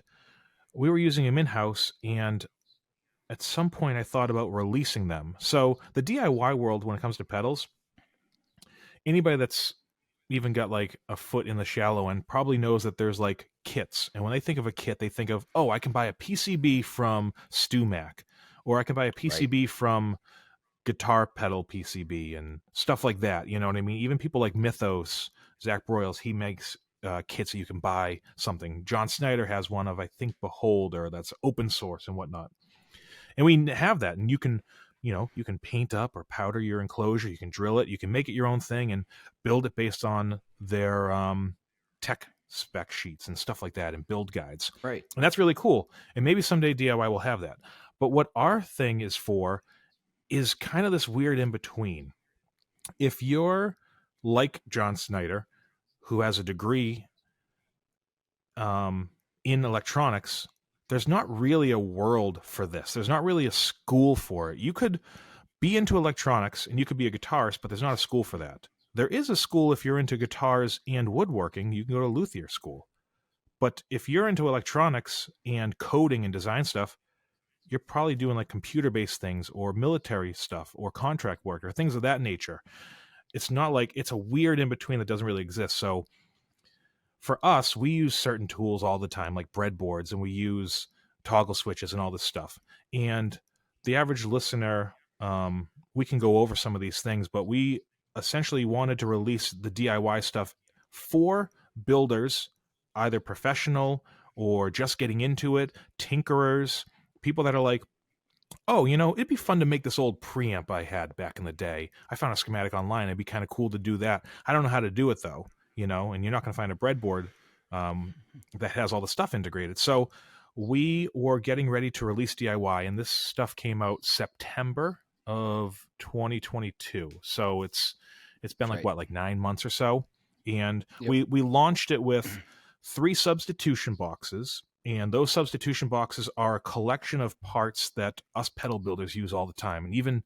we were using them in house, and at some point I thought about releasing them. So the DIY world, when it comes to pedals, anybody that's even got like a foot in the shallow end probably knows that there's like kits. And when they think of a kit, they think of, oh, I can buy a PCB from StewMac, or I can buy a Right. PCB from Guitar Pedal PCB and stuff like that. You know what I mean? Even people like Mythos, Zach Broyles, he makes kits that you can buy something. John Snyder has one of, I think, Beholder, that's open source and whatnot. And we have that, and you can, you can paint up or powder your enclosure, you can drill it, you can make it your own thing and build it based on their tech spec sheets and stuff like that and build guides. Right. And that's really cool. And maybe someday DIY will have that. But what our thing is for is kind of this weird in between. If you're like John Snyder, who has a degree in electronics, there's not really a world for this. There's not really a school for it. You could be into electronics and you could be a guitarist, but there's not a school for that. There is a school if you're into guitars and woodworking. You can go to luthier school. But if you're into electronics and coding and design stuff, you're probably doing like computer-based things or military stuff or contract work or things of that nature. It's not like, it's a weird in between that doesn't really exist. So for us, we use certain tools all the time, like breadboards, and we use toggle switches and all this stuff. And the average listener, we can go over some of these things, but we essentially wanted to release the DIY stuff for builders, either professional or just getting into it, tinkerers, people that are like, oh, it'd be fun to make this old preamp I had back in the day. I found a schematic online. It'd be kind of cool to do that. I don't know how to do it though, and you're not going to find a breadboard that has all the stuff integrated. So we were getting ready to release DIY, and this stuff came out September of 2022. So it's been That's like right. what, like 9 months or so, and Yep. we launched it with 3 substitution boxes. And those substitution boxes are a collection of parts that us pedal builders use all the time. And even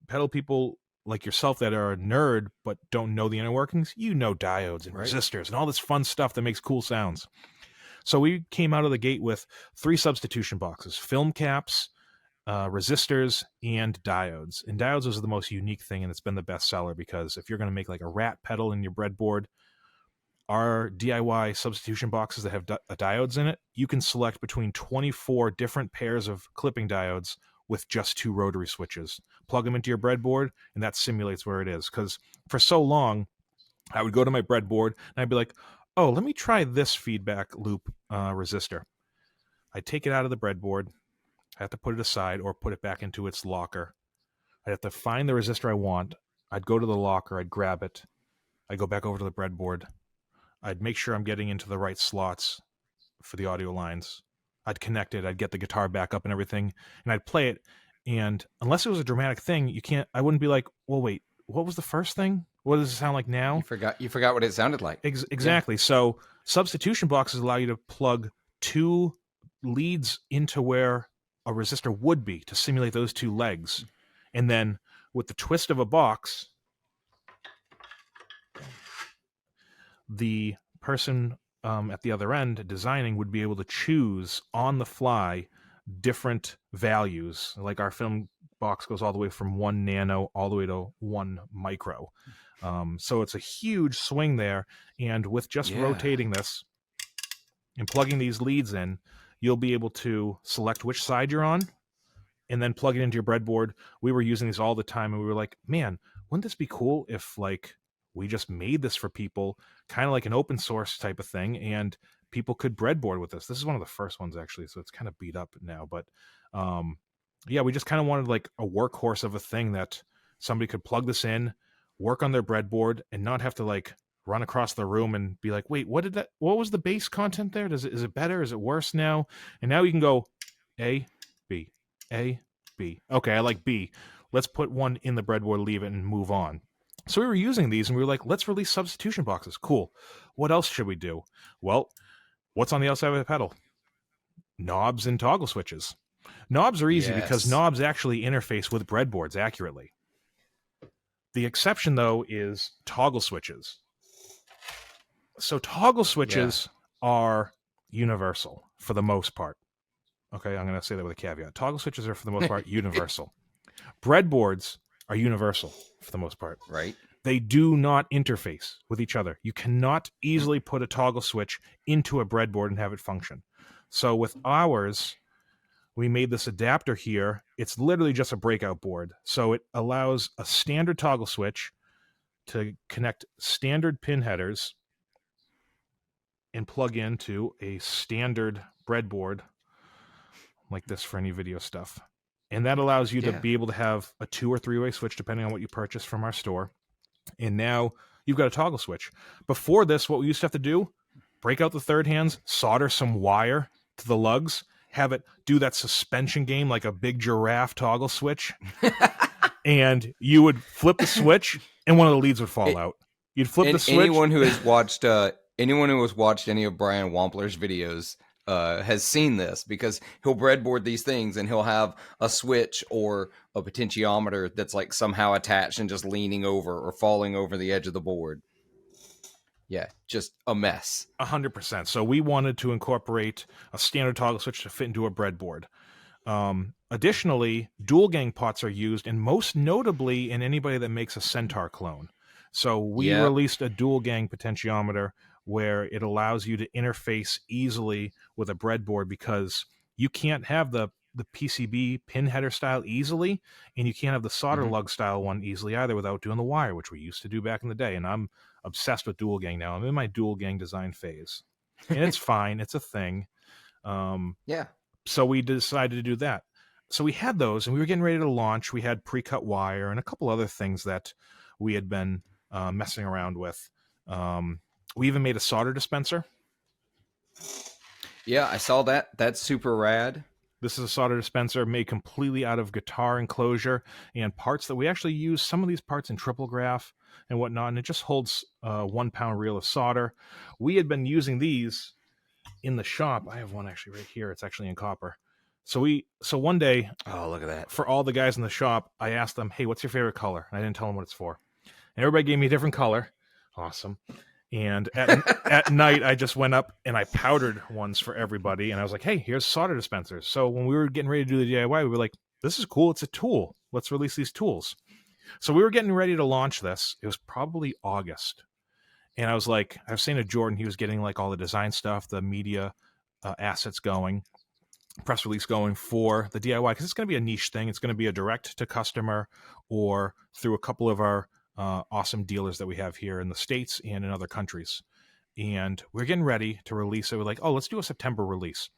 pedal people like yourself that are a nerd but don't know the inner workings, diodes and Right. resistors and all this fun stuff that makes cool sounds. So we came out of the gate with 3 substitution boxes: film caps, resistors, and diodes. And diodes is the most unique thing, and it's been the best seller, because if you're going to make like a rat pedal in your breadboard, our DIY substitution boxes that have diodes in it, you can select between 24 different pairs of clipping diodes with just 2 rotary switches. Plug them into your breadboard, and that simulates where it is. Because for so long, I would go to my breadboard and I'd be like, oh, let me try this feedback loop resistor. I'd take it out of the breadboard. I have to put it aside or put it back into its locker. I'd have to find the resistor I want. I'd go to the locker. I'd grab it. I'd go back over to the breadboard. I'd make sure I'm getting into the right slots for the audio lines. I'd connect it. I'd get the guitar back up and everything, and I'd play it. And unless it was a dramatic thing, I wouldn't be like, well, wait, what was the first thing? What does it sound like now? You forgot what it sounded like. Exactly. Yeah. So substitution boxes allow you to plug 2 leads into where a resistor would be to simulate those 2 legs. And then with the twist of a box, the person at the other end designing would be able to choose on the fly different values. Like our film box goes all the way from 1 nano all the way to 1 micro. So it's a huge swing there. And with just rotating this and plugging these leads in, you'll be able to select which side you're on and then plug it into your breadboard. We were using these all the time, and we were like, man, wouldn't this be cool if like we just made this for people, kind of like an open source type of thing, and people could breadboard with this. This is one of the first ones, actually, so it's kind of beat up now. But yeah, we just kind of wanted like a workhorse of a thing that somebody could plug this in, work on their breadboard, and not have to like run across the room and be like, wait, what was the base content there? Is it better? Is it worse now? And now you can go A, B, A, B. Okay, I like B. Let's put one in the breadboard, leave it, and move on. So we were using these, and we were like, let's release substitution boxes. Cool. What else should we do? Well, what's on the outside of the pedal? Knobs and toggle switches. Knobs are easy because knobs actually interface with breadboards accurately. The exception, though, is toggle switches. So toggle switches are universal for the most part. Okay, I'm going to say that with a caveat. Toggle switches are, for the most part, universal. Breadboards are universal for the most part. Right. They do not interface with each other. You cannot easily put a toggle switch into a breadboard and have it function. So with ours, we made this adapter here. It's literally just a breakout board. So it allows a standard toggle switch to connect standard pin headers and plug into a standard breadboard like this for any video stuff. And that allows you to be able to have a 2 or 3-way switch depending on what you purchase from our store. And now you've got a toggle switch. Before this, what we used to have to do, break out the third hands, solder some wire to the lugs, have it do that suspension game like a big giraffe toggle switch. And you would flip the switch and one of the leads would fall out. You'd flip the switch. Anyone who has watched any of Brian Wampler's videos has seen this, because he'll breadboard these things and he'll have a switch or a potentiometer that's like somehow attached and just leaning over or falling over the edge of the board. Yeah, just a mess. 100%. So we wanted to incorporate a standard toggle switch to fit into a breadboard. Additionally, dual gang pots are used, and most notably in anybody that makes a Centaur clone. So we released a dual gang potentiometer where it allows you to interface easily with a breadboard, because you can't have the PCB pin header style easily, and you can't have the solder lug style one easily either without doing the wire, which we used to do back in the day. And I'm obsessed with dual gang now. I'm in my dual gang design phase, and it's fine. It's a thing. So we decided to do that. So we had those, and we were getting ready to launch. We had pre-cut wire and a couple other things that we had been messing around with. We even made a solder dispenser. Yeah, I saw that. That's super rad. This is a solder dispenser made completely out of guitar enclosure and parts that we actually use some of these parts in Triplegraph and whatnot, and it just holds a 1 pound reel of solder. We had been using these in the shop. I have one actually right here. It's actually in copper. So one day, oh, look at that. For all the guys in the shop, I asked them, hey, what's your favorite color? And I didn't tell them what it's for. And everybody gave me a different color. Awesome. And at night, I just went up and I powdered ones for everybody. And I was like, hey, here's solder dispensers. So when we were getting ready to do the DIY, we were like, this is cool. It's a tool. Let's release these tools. So we were getting ready to launch this. It was probably August. And I was saying to Jordan, he was getting like all the design stuff, the media assets going, press release going for the DIY, because it's going to be a niche thing. It's going to be a direct to customer or through a couple of our awesome dealers that we have here in the States and in other countries. And we're getting ready to release it. We're like, oh, let's do a September release.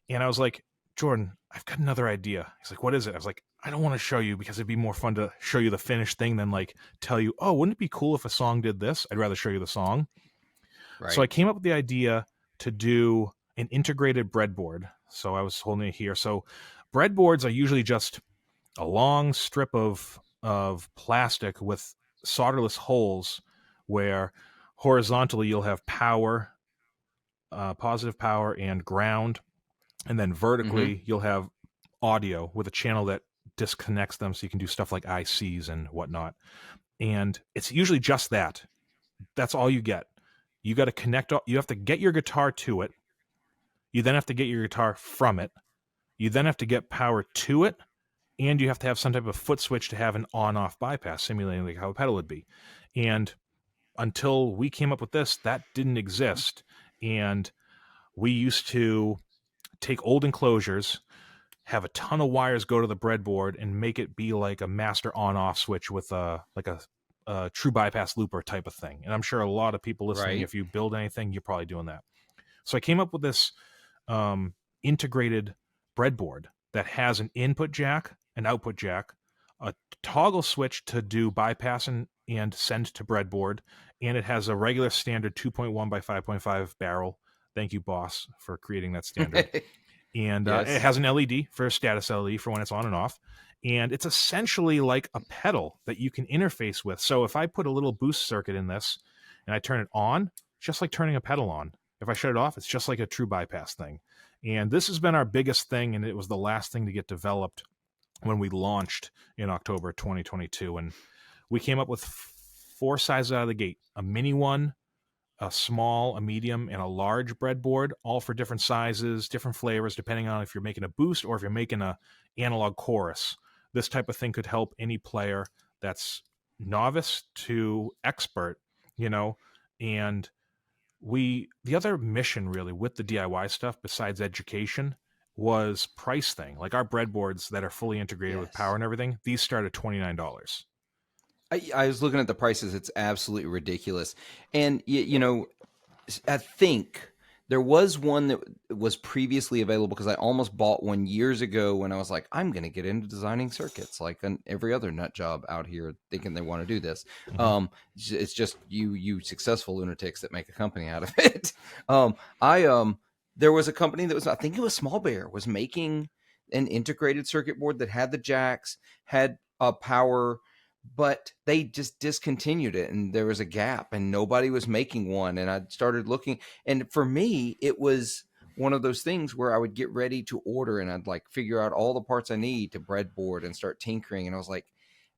And I was like, Jordan, I've got another idea. He's like, what is it? I was like, I don't want to show you because it'd be more fun to show you the finished thing than like tell you, oh, wouldn't it be cool if a song did this? I'd rather show you the song. Right. So I came up with the idea to do an integrated breadboard. So I was holding it here. So breadboards are usually just a long strip of plastic with solderless holes where horizontally you'll have power, positive power and ground. And then vertically you'll have audio with a channel that disconnects them so you can do stuff like ICs and whatnot. And it's usually just that. That's all you get. You got to connect. You have to get your guitar to it. You then have to get your guitar from it. You then have to get power to it. And you have to have some type of foot switch to have an on-off bypass, simulating like how a pedal would be. And until we came up with this, that didn't exist. And we used to take old enclosures, have a ton of wires go to the breadboard, and make it be like a master on-off switch with a a true bypass looper type of thing. And I'm sure a lot of people listening, Right. if you build anything, you're probably doing that. So I came up with this integrated breadboard that has an input jack, an output jack, a toggle switch to do bypass and send to breadboard, and it has a regular standard 2.1 by 5.5 barrel. Thank you, boss, for creating that standard. And it Yes. has an LED for a status LED for when it's on and off. And it's essentially like a pedal that you can interface with. So if I put a little boost circuit in this and I turn it on, it's just like turning a pedal on. If I shut it off, it's just like a true bypass thing. And this has been our biggest thing, and it was the last thing to get developed when we launched in October 2022. And we came up with 4 sizes out of the gate: a mini one, a small, a medium, and a large breadboard, all for different sizes, different flavors, depending on if you're making a boost or if you're making a analog chorus. This type of thing could help any player that's novice to expert, and the other mission really with the DIY stuff besides education was price thing. Like our breadboards that are fully integrated with power Yes. and everything, these start at $29. I was looking at the prices. It's absolutely ridiculous. And, I think there was one that was previously available because I almost bought one years ago when I was like, I'm going to get into designing circuits like every other nut job out here thinking they want to do this. Mhm. It's just you successful lunatics that make a company out of it. I there was a company that was, I think it was Small Bear, was making an integrated circuit board that had the jacks, had power, but they just discontinued it and there was a gap and nobody was making one. And I started looking, and for me it was one of those things where I would get ready to order and I'd like figure out all the parts I need to breadboard and start tinkering, and I was like,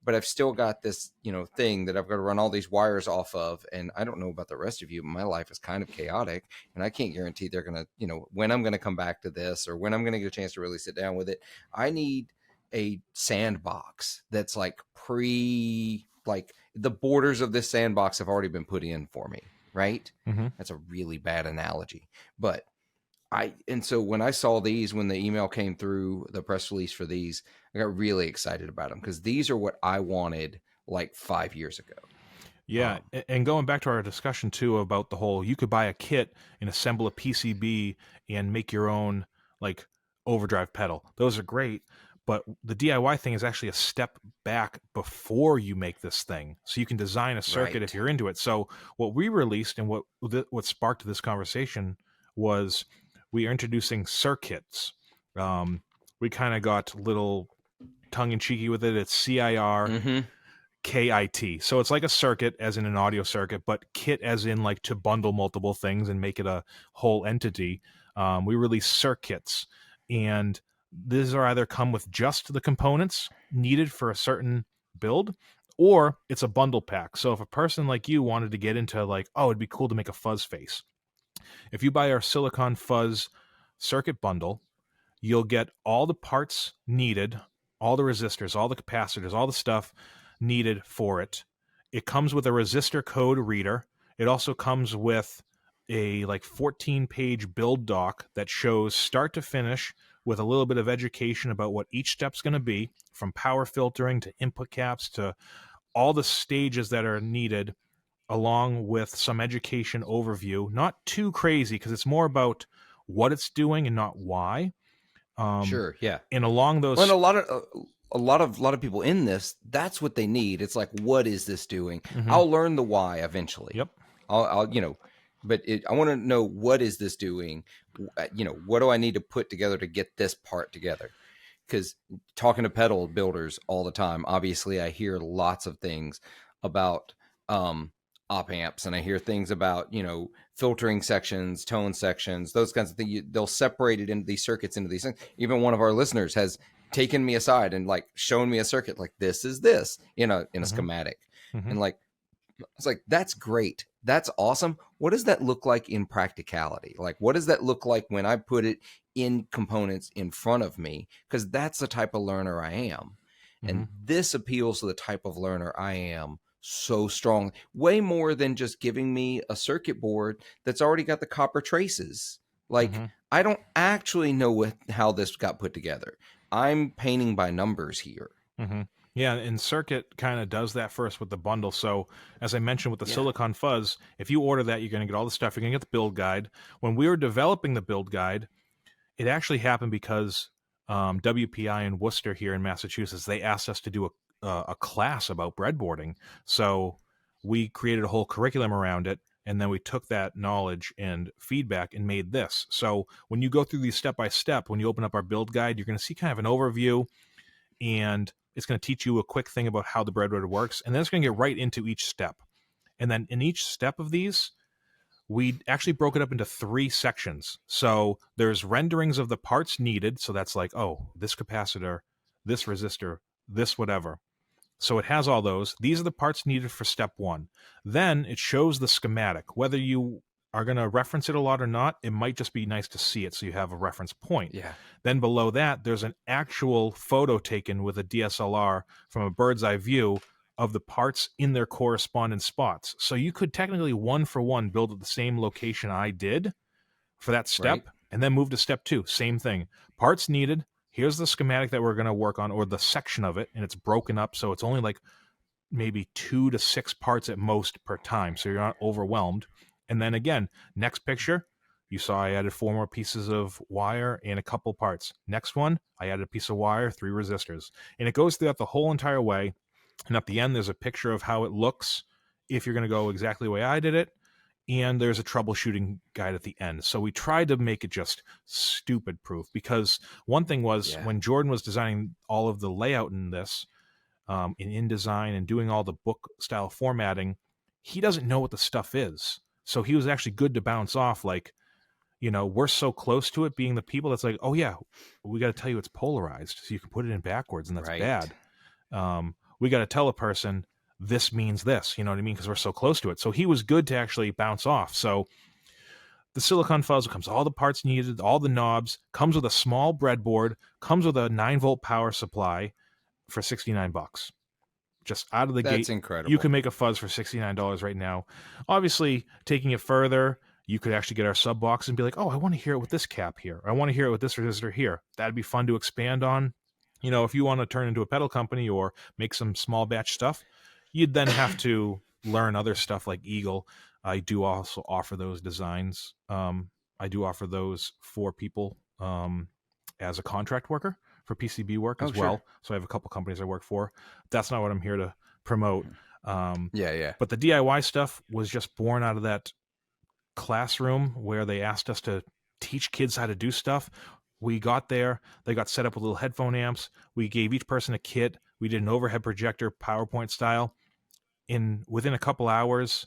but I've still got this thing that I've got to run all these wires off of, and I don't know about the rest of you, but my life is kind of chaotic and I can't guarantee they're gonna when I'm gonna come back to this or when I'm gonna get a chance to really sit down with it. I need a sandbox that's like like the borders of this sandbox have already been put in for me, right? Mhm. That's a really bad analogy, but and so when I saw these, when the email came through, the press release for these, I got really excited about them because these are what I wanted like 5 years ago. Yeah, and going back to our discussion too about the whole, you could buy a kit and assemble a PCB and make your own like overdrive pedal. Those are great, but the DIY thing is actually a step back before you make this thing, so you can design a circuit if Right. you're into it. So what we released and what sparked this conversation was we are introducing circuits. We kind of got a little tongue in cheeky with it. It's CIR. Mm-hmm. KIT. So it's like a circuit, as in an audio circuit, but kit as in like to bundle multiple things and make it a whole entity. We release circuits, and these are either come with just the components needed for a certain build, or it's a bundle pack. So if a person like you wanted to get into like, oh, it'd be cool to make a fuzz face. If you buy our silicon fuzz circuit bundle, you'll get all the parts needed, all the resistors, all the capacitors, all the stuff needed for it. It comes with a resistor code reader. It also comes with a like 14-page build doc that shows start to finish with a little bit of education about what each step's going to be, from power filtering to input caps to all the stages that are needed, along with some education overview. Not too crazy because it's more about what it's doing and not why. Sure. Yeah. And along Well, and those, a lot of people in this, that's what they need. It's like, what is this doing? Mhm. I'll learn the why eventually. Yep. I'll but I want to know, what is this doing? What do I need to put together to get this part together? Because talking to pedal builders all the time, obviously I hear lots of things about op amps, and I hear things about filtering sections, tone sections, those kinds of things. They'll separate it into these circuits, into these things. Even one of our listeners has taken me aside and like shown me a circuit, like this is this in a Mhm. schematic, Mhm. and like it's like, that's great, that's awesome. What does that look like in practicality? Like, what does that look like when I put it in components in front of me? Because that's the type of learner I am. And Mhm. this appeals to the type of learner I am so strong, way more than just giving me a circuit board that's already got the copper traces. Like, Mhm. I don't actually know how this got put together. I'm painting by numbers here. Mhm. Yeah, and Circuit kind of does that first with the bundle. So, as I mentioned with the Yeah. Silicon Fuzz, if you order that, you're going to get all the stuff. You're going to get the build guide. When we were developing the build guide, it actually happened because WPI in Worcester here in Massachusetts, they asked us to do a class about breadboarding. So we created a whole curriculum around it, and then we took that knowledge and feedback and made this. So when you go through these step by step, when you open up our build guide, you're going to see kind of an overview, and it's going to teach you a quick thing about how the breadboarder works, and then it's going to get right into each step. And then in each step of these, we actually broke it up into 3 sections. So there's renderings of the parts needed. So that's like, oh, this capacitor, this resistor, this whatever. So it has all those. These are the parts needed for step 1. Then it shows the schematic. Whether you are going to reference it a lot or not, it might just be nice to see it so you have a reference point. Yeah. Then below that, there's an actual photo taken with a DSLR from a bird's eye view of the parts in their corresponding spots. So you could technically 1-for-1 build at the same location I did for that step, Right. and then move to step 2. Same thing. Parts needed. Here's the schematic that we're going to work on, or the section of it, and it's broken up, so it's only like maybe 2 to 6 parts at most per time, so you're not overwhelmed. And then again, next picture, you saw I added 4 more pieces of wire and a couple parts. Next one, I added a piece of wire, 3 resistors. And it goes throughout the whole entire way. And at the end, there's a picture of how it looks if you're going to go exactly the way I did it. And there's a troubleshooting guide at the end. So we tried to make it just stupid proof, because one thing was when Jordan was designing all of the layout in this, in InDesign and doing all the book style formatting, he doesn't know what the stuff is. So he was actually good to bounce off, like, we're so close to it being the people that's like, oh yeah, we got to tell you it's polarized, so you can put it in backwards, and that's Right. bad. We got to tell a person this means this, you know what I mean? Because we're so close to it. So he was good to actually bounce off. So the Silicon Fuzz comes all the parts needed, all the knobs, comes with a small breadboard, comes with a 9-volt power supply for $69. Just out of the That's gate, you incredible. can make a fuzz for $69 right now. Obviously, taking it further, you could actually get our sub box and be like, oh, I want to hear it with this cap here. I want to hear it with this resistor here. That'd be fun to expand on. If you want to turn into a pedal company or make some small batch stuff, you'd then have to learn other stuff like Eagle. I do also offer those designs. I do offer those for people as a contract worker for PCB work as well. Sure. So I have a couple companies I work for. That's not what I'm here to promote. Yeah. But the DIY stuff was just born out of that classroom where they asked us to teach kids how to do stuff. We got there, they got set up with little headphone amps. We gave each person a kit. We did an overhead projector, PowerPoint style. Within a couple hours,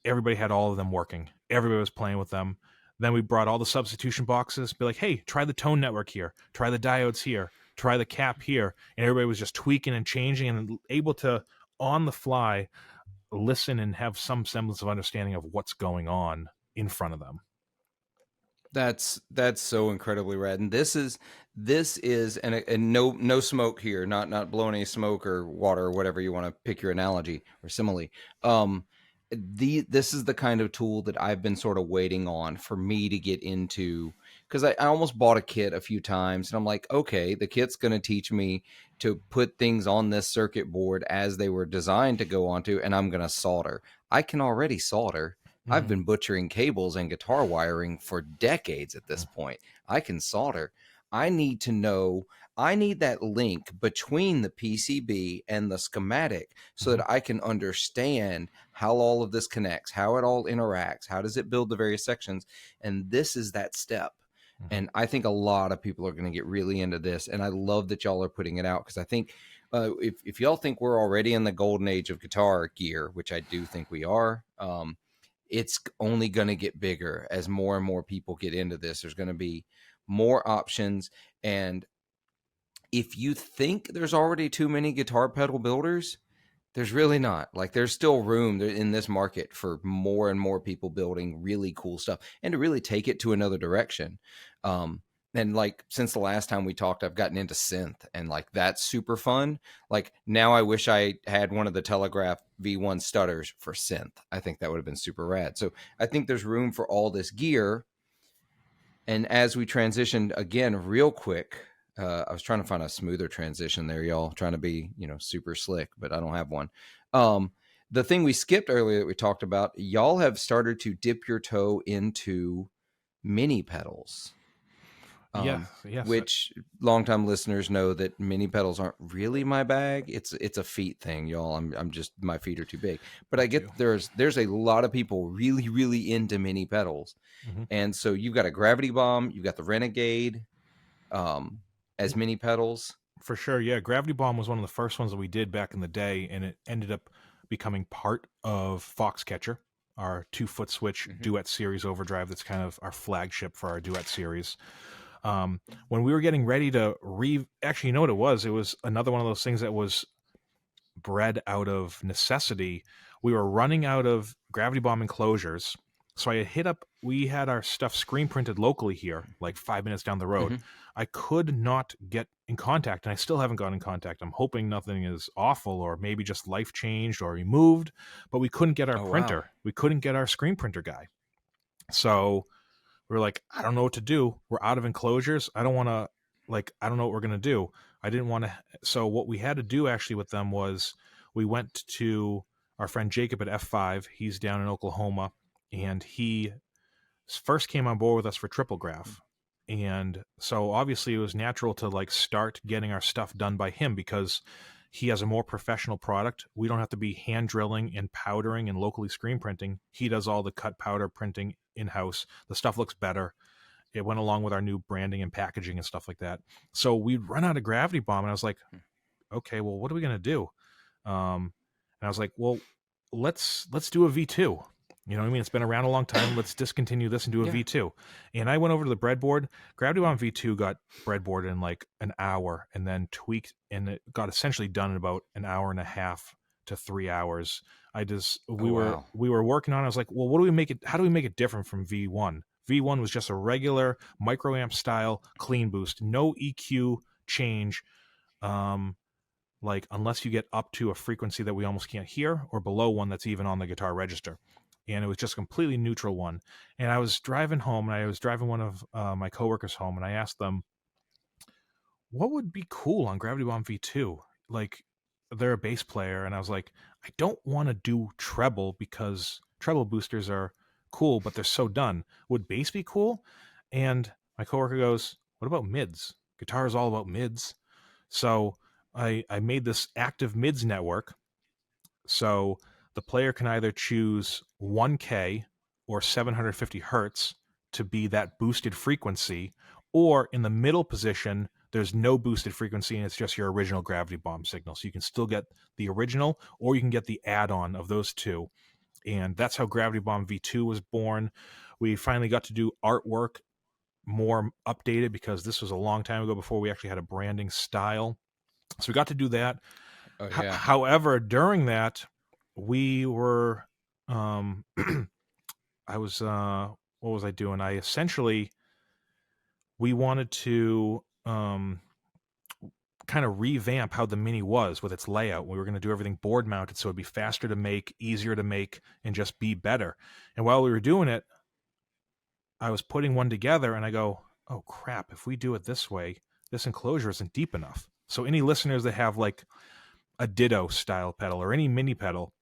everybody had all of them working. Everybody was playing with them. Then we brought all the substitution boxes, be like, hey, try the tone network here, try the diodes here, try the cap here. And everybody was just tweaking and changing and able to, on the fly, listen and have some semblance of understanding of what's going on in front of them. That's so incredibly rad. And this is and no smoke here, not blowing any smoke or water or whatever you want to pick your analogy or simile. This is the kind of tool that I've been sort of waiting on for me to get into, because I almost bought a kit a few times and I'm like, okay, the kit's going to teach me to put things on this circuit board as they were designed to go onto, and I'm going to solder. I can already solder. I've been butchering cables and guitar wiring for decades at this point. I can solder. I need to know, I need that link between the PCB and the schematic so that I can understand how all of this connects, how it all interacts, how does it build the various sections. And this is that step. And I think a lot of people are going to get really into this. And I love that y'all are putting it out, because I think if y'all think we're already in the golden age of guitar gear, which I do think we are, it's only going to get bigger as more and more people get into this. There's going to be more options. And if you think there's already too many guitar pedal builders, there's really not. Like, there's still room in this market for more and more people building really cool stuff and to really take it to another direction. And like, since the last time we talked, I've gotten into synth, and like, that's super fun. Like, now I wish I had one of the Telegraph V1 stutters for synth. I think that would have been super rad. So I think there's room for all this gear. And as we transition again, real quick, I was trying to find a smoother transition there, y'all. Trying to be, super slick, but I don't have one. The thing we skipped earlier that we talked about, y'all have started to dip your toe into mini pedals. Yeah, yes. Which longtime listeners know that mini pedals aren't really my bag. It's a feet thing, y'all. I'm just, my feet are too big. But I get there's a lot of people really really into mini pedals, Mm-hmm. and so you've got a Gravity Bomb, you've got the Renegade, as mini pedals. For sure, yeah. Gravity Bomb was one of the first ones that we did back in the day, and it ended up becoming part of Foxcatcher, our 2-foot switch Mm-hmm. duet series overdrive. That's kind of our flagship for our duet series. When we were getting ready to actually, you know what it was? It was another one of those things that was bred out of necessity. We were running out of Gravity Bomb enclosures. So I had we had our stuff screen printed locally here, like 5 minutes down the road. Mm-hmm. I could not get in contact, and I still haven't gotten in contact. I'm hoping nothing is awful, or maybe just life changed or removed, but we couldn't get our printer. Wow. We couldn't get our screen printer guy. So we're like, I don't know what to do. We're out of enclosures. I don't want to, I don't know what we're going to do. I didn't want to. So what we had to do actually with them was we went to our friend Jacob at F5. He's down in Oklahoma, and he first came on board with us for Triplegraph. And so obviously it was natural to start getting our stuff done by him, because he has a more professional product. We don't have to be hand drilling and powdering and locally screen printing. He does all the cut powder printing in-house. The stuff looks better. It went along with our new branding and packaging and stuff like that. So we'd run out of Gravity Bomb, and I was like, okay, well, what are we going to do? And I was like, well, let's do a V2. You know what I mean? It's been around a long time. Let's discontinue this and do a V2. And I went over to the breadboard. Gravity Bomb V2 got breadboarded in like an hour, and then tweaked, and it got essentially done in about an hour and a half to 3 hours. We were working on it. I was like, well, how do we make it different from V1? V1 was just a regular microamp style clean boost, no EQ change. Unless you get up to a frequency that we almost can't hear, or below one that's even on the guitar register. And it was just a completely neutral one. And I was driving home, and I was driving one of my coworkers home, and I asked them, what would be cool on Gravity Bomb V2? They're a bass player, and I was like, I don't want to do treble, because treble boosters are cool, but they're so done. Would bass be cool? And my coworker goes, what about mids? Guitar is all about mids. So I made this active mids network. So the player can either choose 1K or 750 hertz to be that boosted frequency, or in the middle position, there's no boosted frequency, and it's just your original Gravity Bomb signal. So you can still get the original, or you can get the add-on of those two. And that's how Gravity Bomb V2 was born. We finally got to do artwork more updated, because this was a long time ago before we actually had a branding style. So we got to do that. Oh, yeah. However, during that, we were, I was, what was I doing? We wanted to kind of revamp how the Mini was with its layout. We were going to do everything board mounted, so it'd be faster to make, easier to make, and just be better. And while we were doing it, I was putting one together, and I go, oh crap, if we do it this way, this enclosure isn't deep enough. So any listeners that have a Ditto style pedal or any mini pedal,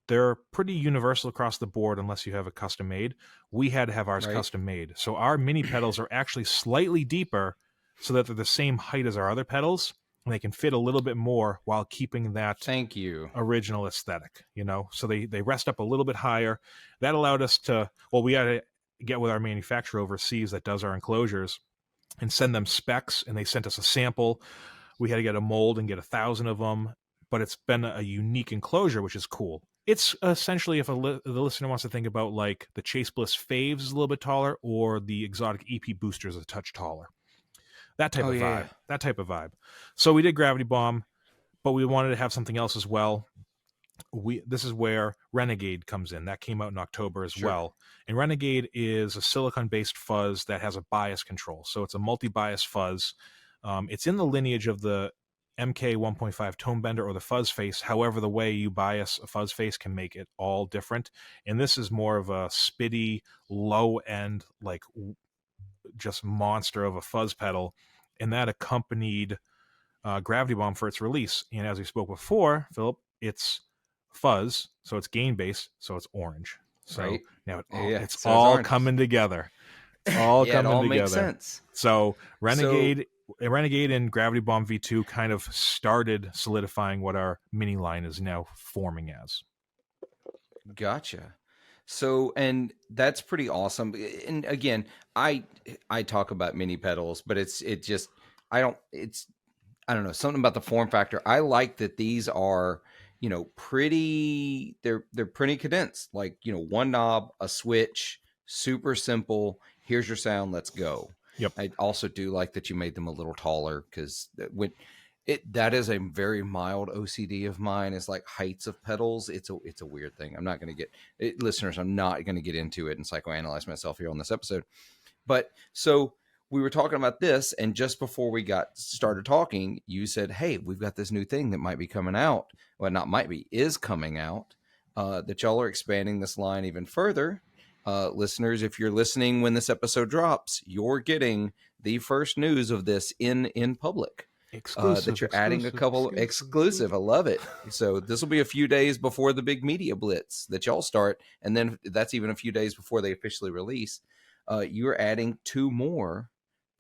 they're pretty universal across the board unless you have a custom made. We had to have ours custom made. So our mini pedals are actually slightly deeper, so that they're the same height as our other pedals, and they can fit a little bit more while keeping that original aesthetic, So they rest up a little bit higher. That allowed us to, we had to get with our manufacturer overseas that does our enclosures and send them specs, and they sent us a sample. We had to get a mold and get 1,000 of them, but it's been a unique enclosure, which is cool. It's essentially, if the listener wants to think about the Chase Bliss Faves is a little bit taller, or the Exotic EP Booster is a touch taller. That type of vibe. Yeah. That type of vibe. So we did Gravity Bomb, but we wanted to have something else as well. This is where Renegade comes in. That came out in October as well. And Renegade is a silicon-based fuzz that has a bias control. So it's a multi-bias fuzz. It's in the lineage of the MK 1.5 tone bender or the fuzz face. However, the way you bias a fuzz face can make it all different. And this is more of a spitty, low-end, just monster of a fuzz pedal. and that accompanied Gravity Bomb for its release. And as we spoke before, Philip, it's fuzz, so it's gain based, so it's orange. So Right. now Yeah. it's So it's all oranges. coming together. It's all Yeah, it coming all makes together. sense. So So Renegade and Gravity Bomb V2 kind of started solidifying what our mini line is now forming as. gotcha. So, and that's pretty awesome. And again, I talk about mini pedals, but I don't it's I don't know, something about the form factor. I like that these are, pretty they're pretty condensed. Like, one knob, a switch, super simple. Here's your sound, let's go. Yep. I also do like that you made them a little taller, because that is a very mild OCD of mine, is like heights of pedals. It's a weird thing. I'm not going to listeners, I'm not going to get into it and psychoanalyze myself here on this episode. But so we were talking about this, and just before we got started talking, you said, "Hey, we've got this new thing that might be coming out. Well, not might be, is coming out. That y'all are expanding this line even further." Listeners, if you're listening when this episode drops, you're getting the first news of this in public. Exclusive, that you're adding a couple exclusive. I love it. So this will be a few days before the big media blitz that y'all start, and then that's even a few days before they officially release. You're adding 2 more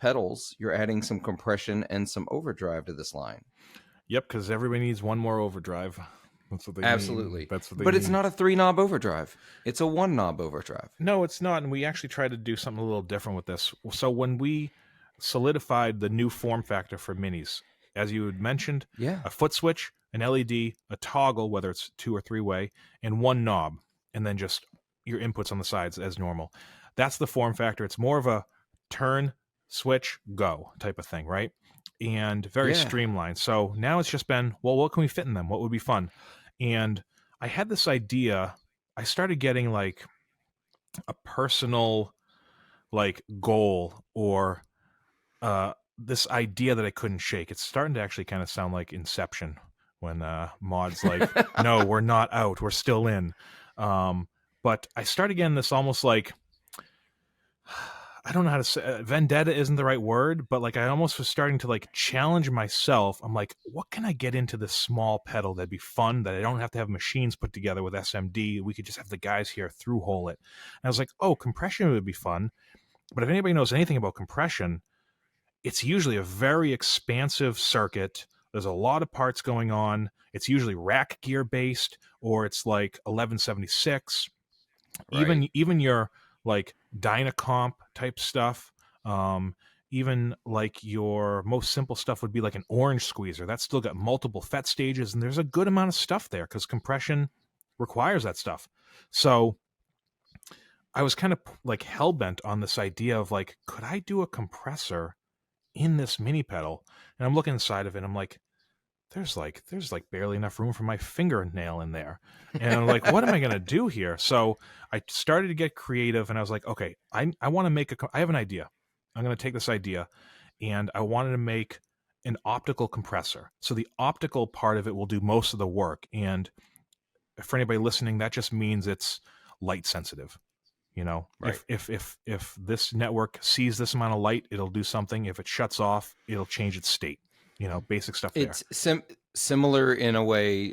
pedals. You're adding some compression and some overdrive to this line. Yep, because everybody needs one more overdrive. That's what they Absolutely. need. That's what they but need. It's not a 3-knob overdrive. It's a 1-knob overdrive. No, it's not. And we actually tried to do something a little different with this. So when we solidified the new form factor for minis, as you had mentioned, Yeah. a foot switch, an LED, a toggle, whether it's 2 or 3-way, and 1 knob, and then just your inputs on the sides as normal. That's the form factor. It's more of a turn, switch, go type of thing, right? And very streamlined. So now it's just been, well, what can we fit in them? What would be fun? And I had this idea. I started getting like a personal like goal or this idea that I couldn't shake. It's starting to actually kind of sound like Inception when Maud's like, no, we're not out, we're still in. But I started getting this almost like, I don't know how to say, vendetta isn't the right word, but like I almost was starting to like challenge myself. I'm like, what can I get into this small pedal that'd be fun, that I don't have to have machines put together with SMD? We could just have the guys here through hole it. And I was like, oh, compression would be fun. But if anybody knows anything about compression, it's usually a very expansive circuit. There's a lot of parts going on. It's usually rack gear based, or it's like 1176. Right. Even your like Dynacomp type stuff, even like your most simple stuff would be like an orange squeezer. That's still got multiple FET stages, and there's a good amount of stuff there because compression requires that stuff. So I was kind of like hell-bent on this idea of like, could I do a compressor in this mini pedal? And I'm looking inside of it, and I'm like, there's like barely enough room for my fingernail in there. And I'm like, what am I going to do here? So I started to get creative, and I was like, okay, I want to make I have an idea. I'm going to take this idea, and I wanted to make an optical compressor. So the optical part of it will do most of the work. And for anybody listening, that just means it's light sensitive. You know, right. if this network sees this amount of light, it'll do something. If it shuts off, it'll change its state. You know, basic stuff there. It's similar in a way,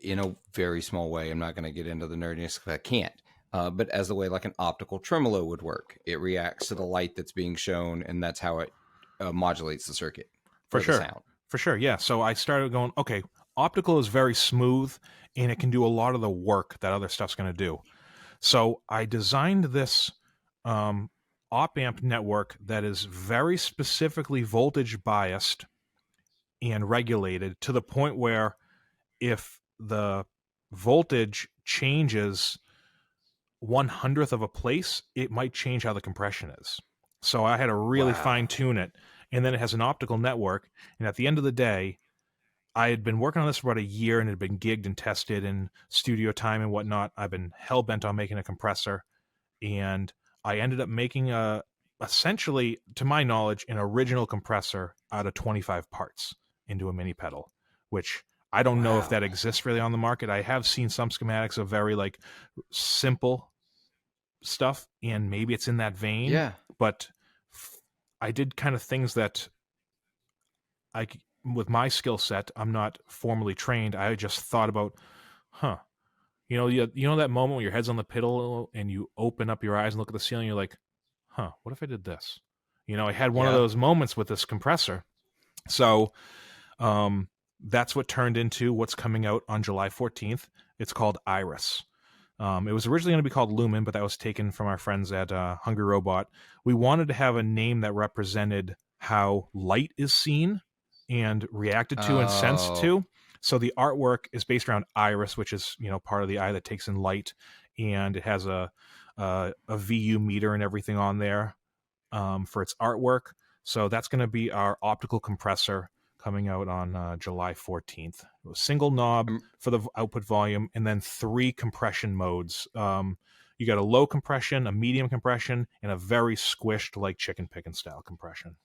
in a very small way. I'm not going to get into the nerdiness because I can't. But as the way like an optical tremolo would work, it reacts to the light that's being shown, and that's how it modulates the circuit for sure. The sound. For sure, yeah. So I started going, okay, optical is very smooth, and it can do a lot of the work that other stuff's going to do. So I designed this op-amp network that is very specifically voltage biased and regulated to the point where if the voltage changes 1/100th of a place, it might change how the compression is. So I had to really fine tune it. And then it has an optical network. And at the end of the day, I had been working on this for about a year and had been gigged and tested in studio time and whatnot. I've been hell-bent on making a compressor. And I ended up making essentially, to my knowledge, an original compressor out of 25 parts into a mini pedal, which I don't know if that exists really on the market. I have seen some schematics of very like simple stuff, and maybe it's in that vein. Yeah. But I did kind of things that with my skill set, I'm not formally trained. I just thought about, huh, you know that moment when your head's on the pillow and you open up your eyes and look at the ceiling, you're like, huh, what if I did this? I had one of Yeah. those moments with this compressor. So that's what turned into what's coming out on July 14th. It's called Iris. It was originally going to be called Lumen, but that was taken from our friends at Hungry Robot. We wanted to have a name that represented how light is seen and reacted to and sensed Oh, to. So the artwork is based around iris, which is part of the eye that takes in light, and it has a VU meter and everything on there for its artwork. So that's going to be our optical compressor coming out on July 14th. A single knob I'm- for the output volume, and then 3 compression modes. You got a low compression, a medium compression, and a very squished, like chicken picking style compression.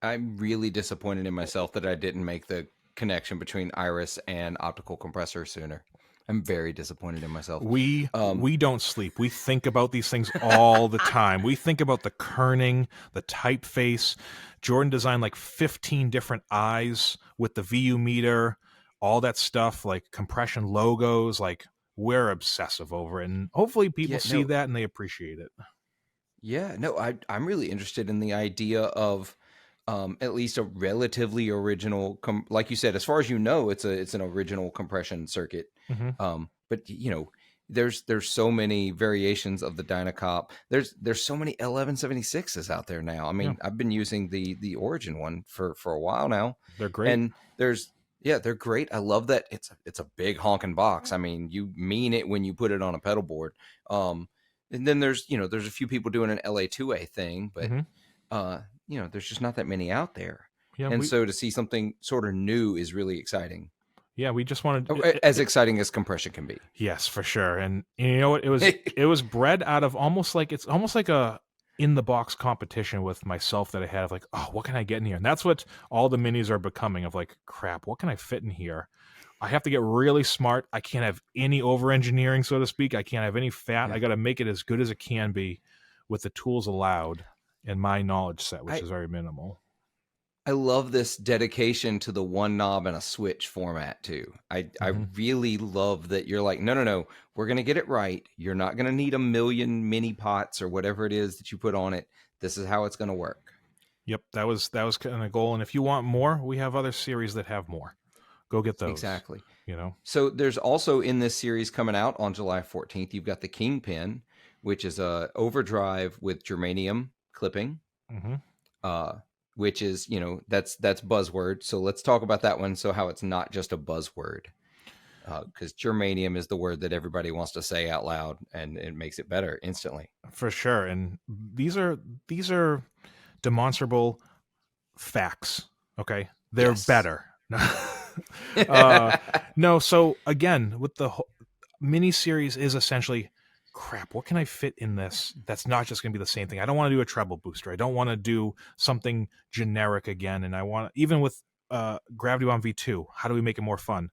I'm really disappointed in myself that I didn't make the connection between iris and optical compressor sooner. I'm very disappointed in myself. We don't sleep. We think about these things all the time. We think about the kerning, the typeface. Jordan designed like 15 different eyes with the VU meter, all that stuff, like compression logos. Like, we're obsessive over it, and hopefully people Yeah, see no, that and they appreciate it. yeah, no, I'm really interested in the idea of at least a relatively original, like you said, as far as you know, it's an original compression circuit. Mm-hmm. But there's so many variations of the Dynacop. There's so many 1176s out there now. I Yeah, mean, I've been using the Origin one for a while now, they're great. and they're great. I love that it's a big honking box. I mean, you mean it when you put it on a pedal board. And then there's a few people doing an LA2A thing, but Mm-hmm. there's just not that many out there. Yeah, And so to see something sort of new is really exciting. we just wanted As exciting as compression can be. Yes, for sure. And you know what? It was bred out of almost like a in the box competition with myself that I had of like, oh, what can I get in here? And that's what all the minis are becoming of like, crap, what can I fit in here? I have to get really smart. I can't have any over engineering, so to speak. I can't have any fat. Yeah. I got to make it as good as it can be with the tools allowed and my knowledge set, which I is very minimal. I love this dedication to the one knob and a switch format too. I Mm-hmm. really love that you're like, no, we're gonna get it right. You're not gonna need a million mini pots or whatever it is that you put on it. This is how it's gonna work. Yep, that was kind of a goal. And if you want more, we have other series that have more. Go get those. Exactly. You know. So there's also in this series coming out on July 14th, you've got the Kingpin, which is a overdrive with germanium clipping. Mm-hmm. Which is, that's buzzword. So let's talk about that one. So how it's not just a buzzword, because germanium is the word that everybody wants to say out loud, and it makes it better instantly. For sure. And these are demonstrable facts. Okay, they're Yes. better. No. So again, with the mini series is essentially, crap, what can I fit in this that's not just going to be the same thing? I don't want to do a treble booster. I don't want to do something generic again. And I want, even with Gravity Bomb V2, how do we make it more fun?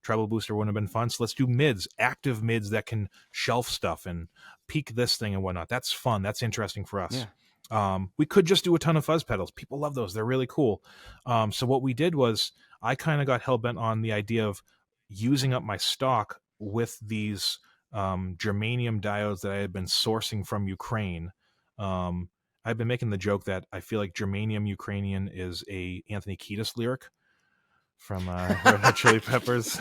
Treble booster wouldn't have been fun. So let's do mids, active mids that can shelf stuff and peak this thing and whatnot. That's fun. That's interesting for us. Yeah. We could just do a ton of fuzz pedals. People love those. They're really cool. So what we did was I kind of got hell-bent on the idea of using up my stock with these germanium diodes that I had been sourcing from Ukraine. I've been making the joke that I feel like germanium Ukrainian is a Anthony Kiedis lyric from Red Hot Chili Peppers.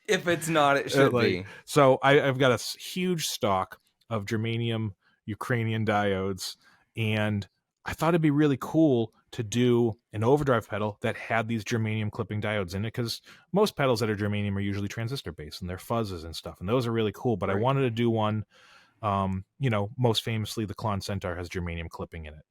If it's not, it should be. So I've got a huge stock of germanium Ukrainian diodes, and I thought it'd be really cool to do an overdrive pedal that had these germanium clipping diodes in it, because most pedals that are germanium are usually transistor based and they're fuzzes and stuff, and those are really cool. But right. I wanted to do one, most famously the Klon Centaur has germanium clipping in it,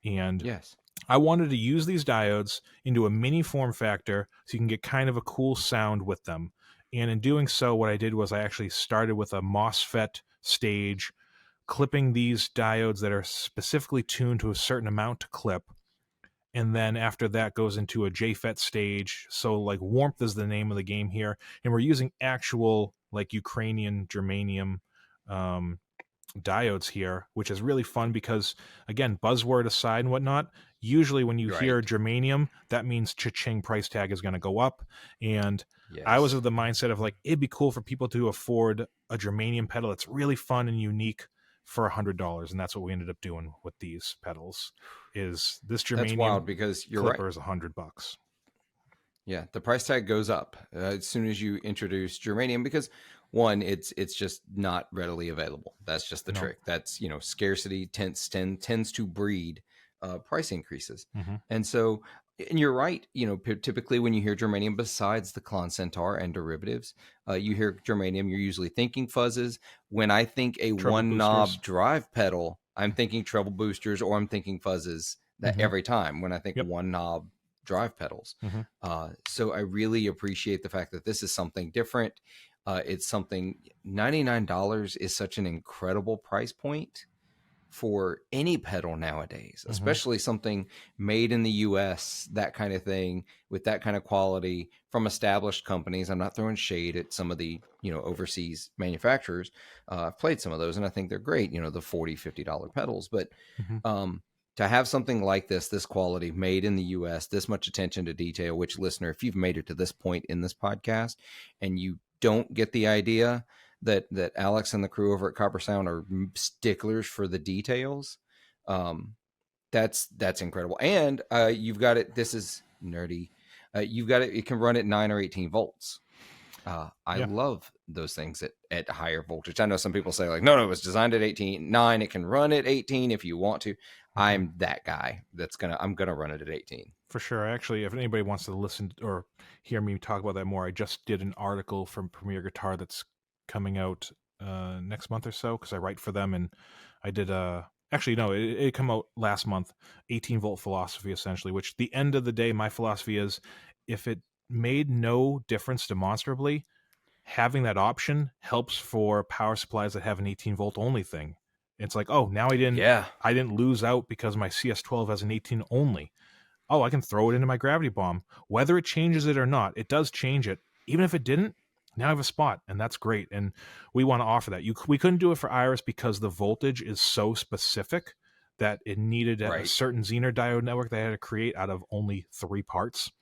and yes, I wanted to use these diodes into a mini form factor so you can get kind of a cool sound with them. And in doing so, what I did was I actually started with a MOSFET stage, clipping these diodes that are specifically tuned to a certain amount to clip. And then after that goes into a JFET stage. So like warmth is the name of the game here. And we're using actual like Ukrainian germanium diodes here, which is really fun because, again, buzzword aside and whatnot, Usually when you hear Right. germanium, that means cha-ching, price tag is going to go up. And I was Yes. of the mindset of like, it'd be cool for people to afford a germanium pedal that's really fun and unique for $100. And that's what we ended up doing with these pedals. Is this That's germanium wild because you're right. clipper is $100. Yeah, the price tag goes up as soon as you introduce germanium because one, it's just not readily available. That's just the No. trick. That's scarcity tends to breed price increases, Mm-hmm. and so and you're right. Typically when you hear germanium, besides the Klon Centaur and derivatives, you hear germanium. You're usually thinking fuzzes. When I think a Treble one boosters. knob drive pedal, I'm thinking treble boosters or I'm thinking fuzzes. That Mm-hmm. every time when I think Yep. one knob drive pedals. Mm-hmm. So I really appreciate the fact that this is something different. It's something $99 is such an incredible price point for any pedal nowadays, Mm-hmm. especially something made in the US, that kind of thing with that kind of quality from established companies. I'm not throwing shade at some of the, overseas manufacturers. I've played some of those and I think they're great, the $40, $50 pedals, but Mm-hmm. um, to have something like this quality made in the US, this much attention to detail, which listener, if you've made it to this point in this podcast and you don't get the idea that Alex and the crew over at Coppersound are sticklers for the details, that's incredible. And you've got it. This is nerdy. You've got it. It can run at 9 or 18 volts. I Yeah. love those things at higher voltage. I know some people say like, no, it was designed at 18.9. It can run at 18 if you want to. Mm-hmm. I'm that guy I'm gonna run it at 18. For sure. Actually, if anybody wants to listen or hear me talk about that more, I just did an article from Premier Guitar that's coming out next month or so because I write for them, and I did actually no, it came out last month. 18-volt philosophy, essentially. Which the end of the day, my philosophy is, if it made no difference demonstrably, having that option helps for power supplies that have an 18-volt only thing. It's like, oh, now I didn't lose out because my CS12 has an 18 only. Oh, I can throw it into my gravity bomb. Whether it changes it or not, it does change it. Even if it didn't, now I have a spot, and that's great. And we want to offer that. We couldn't do it for Iris because the voltage is so specific that it needed a Right. certain Zener diode network they had to create out of only 3 parts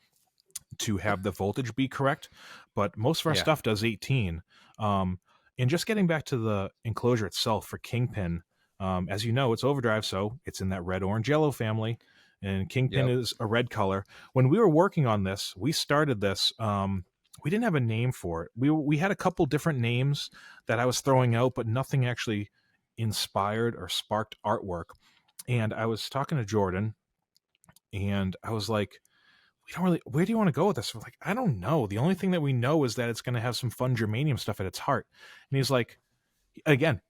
to have the voltage be correct. But most of our stuff does 18. And just getting back to the enclosure itself for Kingpin, as you know, it's overdrive, so it's in that red, orange, yellow family. And Kingpin is a red color. When we were working on this, we started this. We didn't have a name for it. We had a couple different names that I was throwing out, but nothing actually inspired or sparked artwork. And I was talking to Jordan, and I was like, "We don't really. Where do you want to go with this?" We're like, "I don't know. The only thing that we know is that it's going to have some fun germanium stuff at its heart." And he's like, again,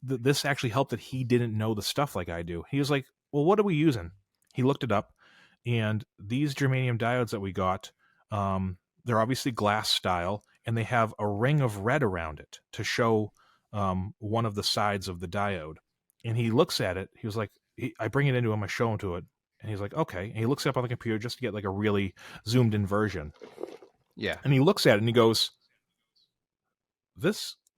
this actually helped that he didn't know the stuff like I do. He was like, "Well, what are we using?" He looked it up, and these germanium diodes that we got, they're obviously glass style, and they have a ring of red around it to show one of the sides of the diode. And he looks at it. He was like, I bring it into him, I show him to it, and he's like, okay. And he looks it up on the computer just to get like a really zoomed in version. Yeah. And he looks at it and he goes,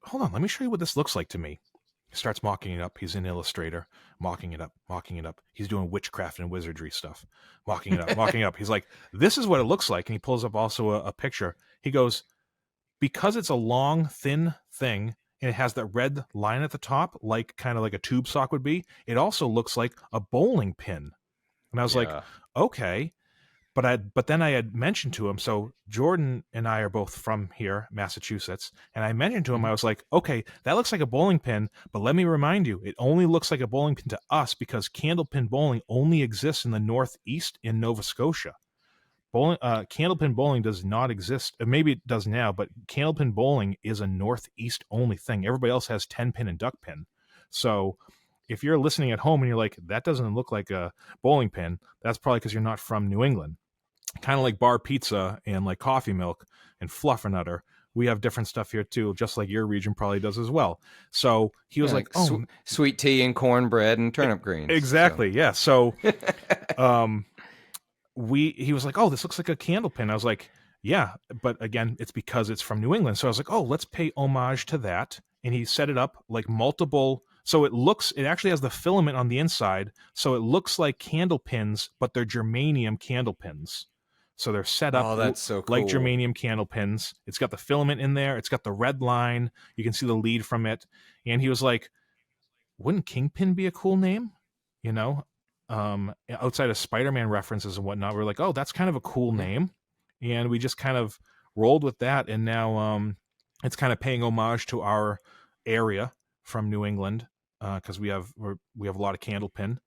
hold on, let me show you what this looks like to me. He starts mocking it up. He's in Illustrator, mocking it up. He's doing witchcraft and wizardry stuff, mocking it up. He's like, this is what it looks like. And he pulls up also a picture. He goes, because it's a long, thin thing, and it has that red line at the top, like kind of like a tube sock would be, it also looks like a bowling pin. And I was like, okay. But then I had mentioned to him, so Jordan and I are both from here, Massachusetts, and I mentioned to him, I was like, okay, that looks like a bowling pin, but let me remind you, it only looks like a bowling pin to us because candlepin bowling only exists in the Northeast in Nova Scotia. Candlepin bowling does not exist. Maybe it does now, but candlepin bowling is a Northeast only thing. Everybody else has 10-pin and duck pin. So if you're listening at home and you're like, that doesn't look like a bowling pin, that's probably because you're not from New England. Kind of like bar pizza and like coffee milk and fluffernutter. We have different stuff here too, just like your region probably does as well. So he was like, oh, sweet tea and cornbread and turnip greens. Exactly. So. Yeah. So, he was like, oh, this looks like a candle pin. I was like, yeah, but again, it's because it's from New England. So I was like, oh, let's pay homage to that. And he set it up like multiple So it actually has the filament on the inside. So it looks like candle pins, but they're germanium candle pins. So they're set up Oh, that's so like cool. germanium candle pins. It's got the filament in there. It's got the red line. You can see the lead from it. And he was like, wouldn't Kingpin be a cool name? You know, outside of Spider-Man references and whatnot, we're like, oh, that's kind of a cool Yeah. name. And we just kind of rolled with that. And now it's kind of paying homage to our area from New England because we have a lot of Candlepin.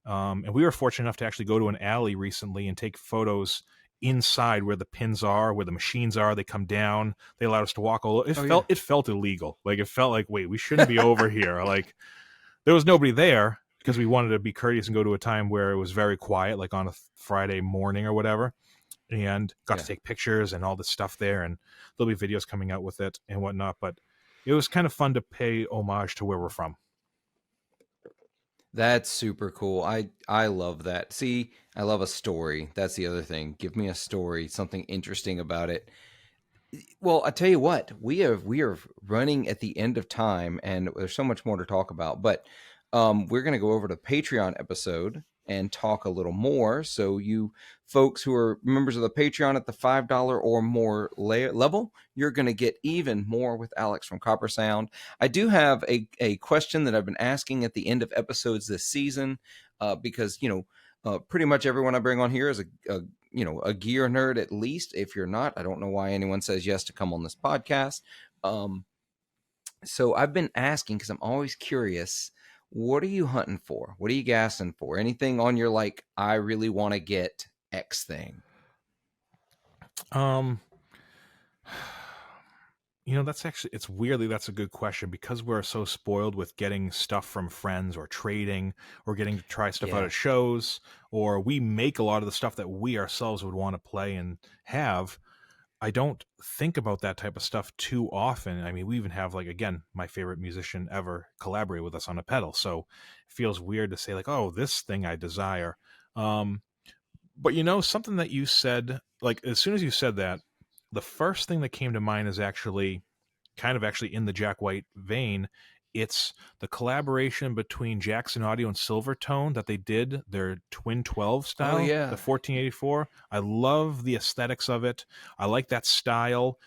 And we were fortunate enough to actually go to an alley recently and take photos inside where the pins are, where the machines are. They come down. They allowed us to walk all. Oh yeah. It felt illegal. Like it felt like, wait, we shouldn't be over here. Like there was nobody there because we wanted to be courteous and go to a time where it was very quiet, like on a Friday morning or whatever. And got to Yeah. take pictures and all this stuff there, and there'll be videos coming out with it and whatnot. But it was kind of fun to pay homage to where we're from. That's super cool. I love that. See, I love a story. That's the other thing. Give me a story, something interesting about it. Well, I tell you what, we are running at the end of time, and there's so much more to talk about. But we're going to go over to Patreon episode and talk a little more. So you folks who are members of the Patreon at the $5 or more level, you're going to get even more with Alex from Coppersound. I do have a question that I've been asking at the end of episodes this season because pretty much everyone I bring on here is a gear nerd at least. If you're not, I don't know why anyone says yes to come on this podcast. So I've been asking because I'm always curious. What are you hunting for? What are you gassing for? Anything on your like, I really want to get X thing? Um, it's weirdly, that's a good question because we're so spoiled with getting stuff from friends or trading or getting to try stuff out Yeah. at shows, or we make a lot of the stuff that we ourselves would want to play and have. I don't think about that type of stuff too often. I mean, we even have, like, again, my favorite musician ever collaborate with us on a pedal. So it feels weird to say like, oh, this thing I desire. Um, but something that you said, like as soon as you said that, the first thing that came to mind is actually in the Jack White vein. It's the collaboration between Jackson Audio and Silvertone that they did, their Twin 12 Oh style, the yeah. 1484. I love the aesthetics of it. I like that style.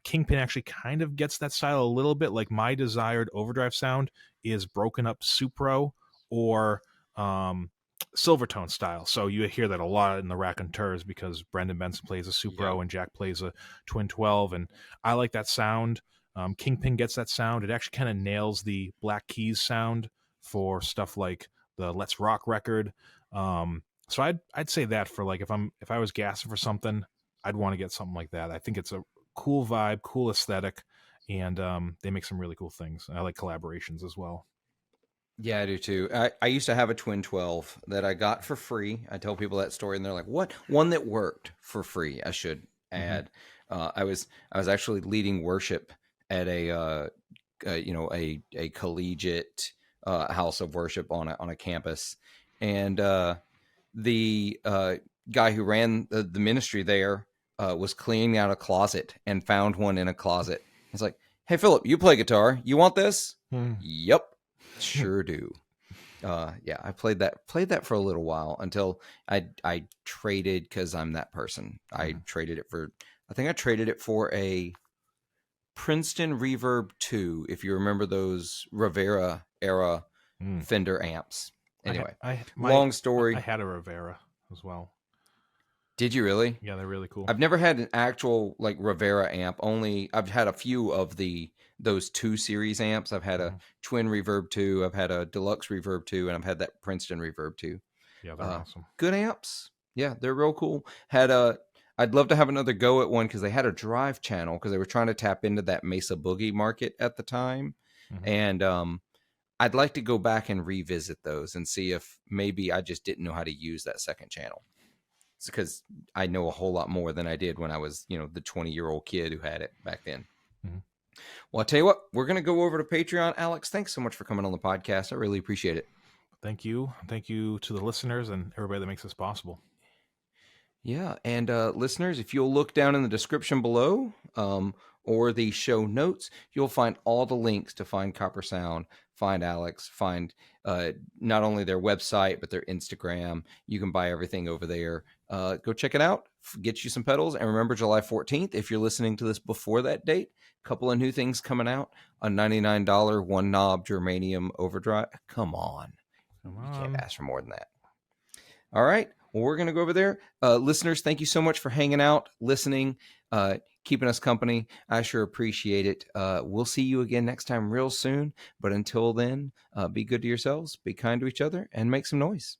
Kingpin actually kind of gets that style a little bit. Like my desired overdrive sound is broken up Supro or Silvertone style. So you hear that a lot in the raconteurs because Brendan Benson plays a Supro Yep. and Jack plays a Twin 12. And I like that sound. Kingpin gets that sound. It actually kind of nails the Black Keys sound for stuff like the Let's Rock record. So I'd say that for like if I was gassing for something, I'd want to get something like that. I think it's a cool vibe, cool aesthetic, and they make some really cool things. I like collaborations as well. Yeah, I do too. I used to have a Twin 12 that I got for free. I tell people that story, and they're like, "What?" One that worked for free. I should Mm-hmm. add. I was actually leading worship at a collegiate house of worship on a campus, and the guy who ran the ministry there was cleaning out a closet and found one in a closet. He's like, "Hey, Philip, you play guitar. You want this?" Yep, sure do. Yeah, I played that for a little while until I traded because I'm that person. I traded it for I think I traded it for a Princeton Reverb 2, if you remember those Rivera era Mm. Fender amps. Anyway, I long story. had a Rivera as well. Did you really? Yeah, they're really cool. I've never had an actual like Rivera amp. Only I've had a few of those 2 series amps. I've had a Mm-hmm. Twin Reverb 2, I've had a Deluxe Reverb 2, and I've had that Princeton Reverb 2. Yeah, they're awesome. Good amps. Yeah, they're real cool. I'd love to have another go at one because they had a drive channel because they were trying to tap into that Mesa Boogie market at the time. Mm-hmm. And I'd like to go back and revisit those and see if maybe I just didn't know how to use that second channel. It's because I know a whole lot more than I did when I was, the 20-year-old kid who had it back then. Mm-hmm. Well, I'll tell you what, we're going to go over to Patreon. Alex, thanks so much for coming on the podcast. I really appreciate it. Thank you. Thank you to the listeners and everybody that makes this possible. Yeah, and listeners, if you'll look down in the description below, or the show notes, you'll find all the links to find Coppersound, find Alex, find not only their website, but their Instagram. You can buy everything over there. Go check it out, get you some pedals. And remember, July 14th, if you're listening to this before that date, a couple of new things coming out. A $99 one knob germanium overdrive. Come on. You can't ask for more than that. All right. Well, we're going to go over there. Listeners, thank you so much for hanging out, listening, keeping us company. I sure appreciate it. We'll see you again next time real soon. But until then, be good to yourselves, be kind to each other, and make some noise.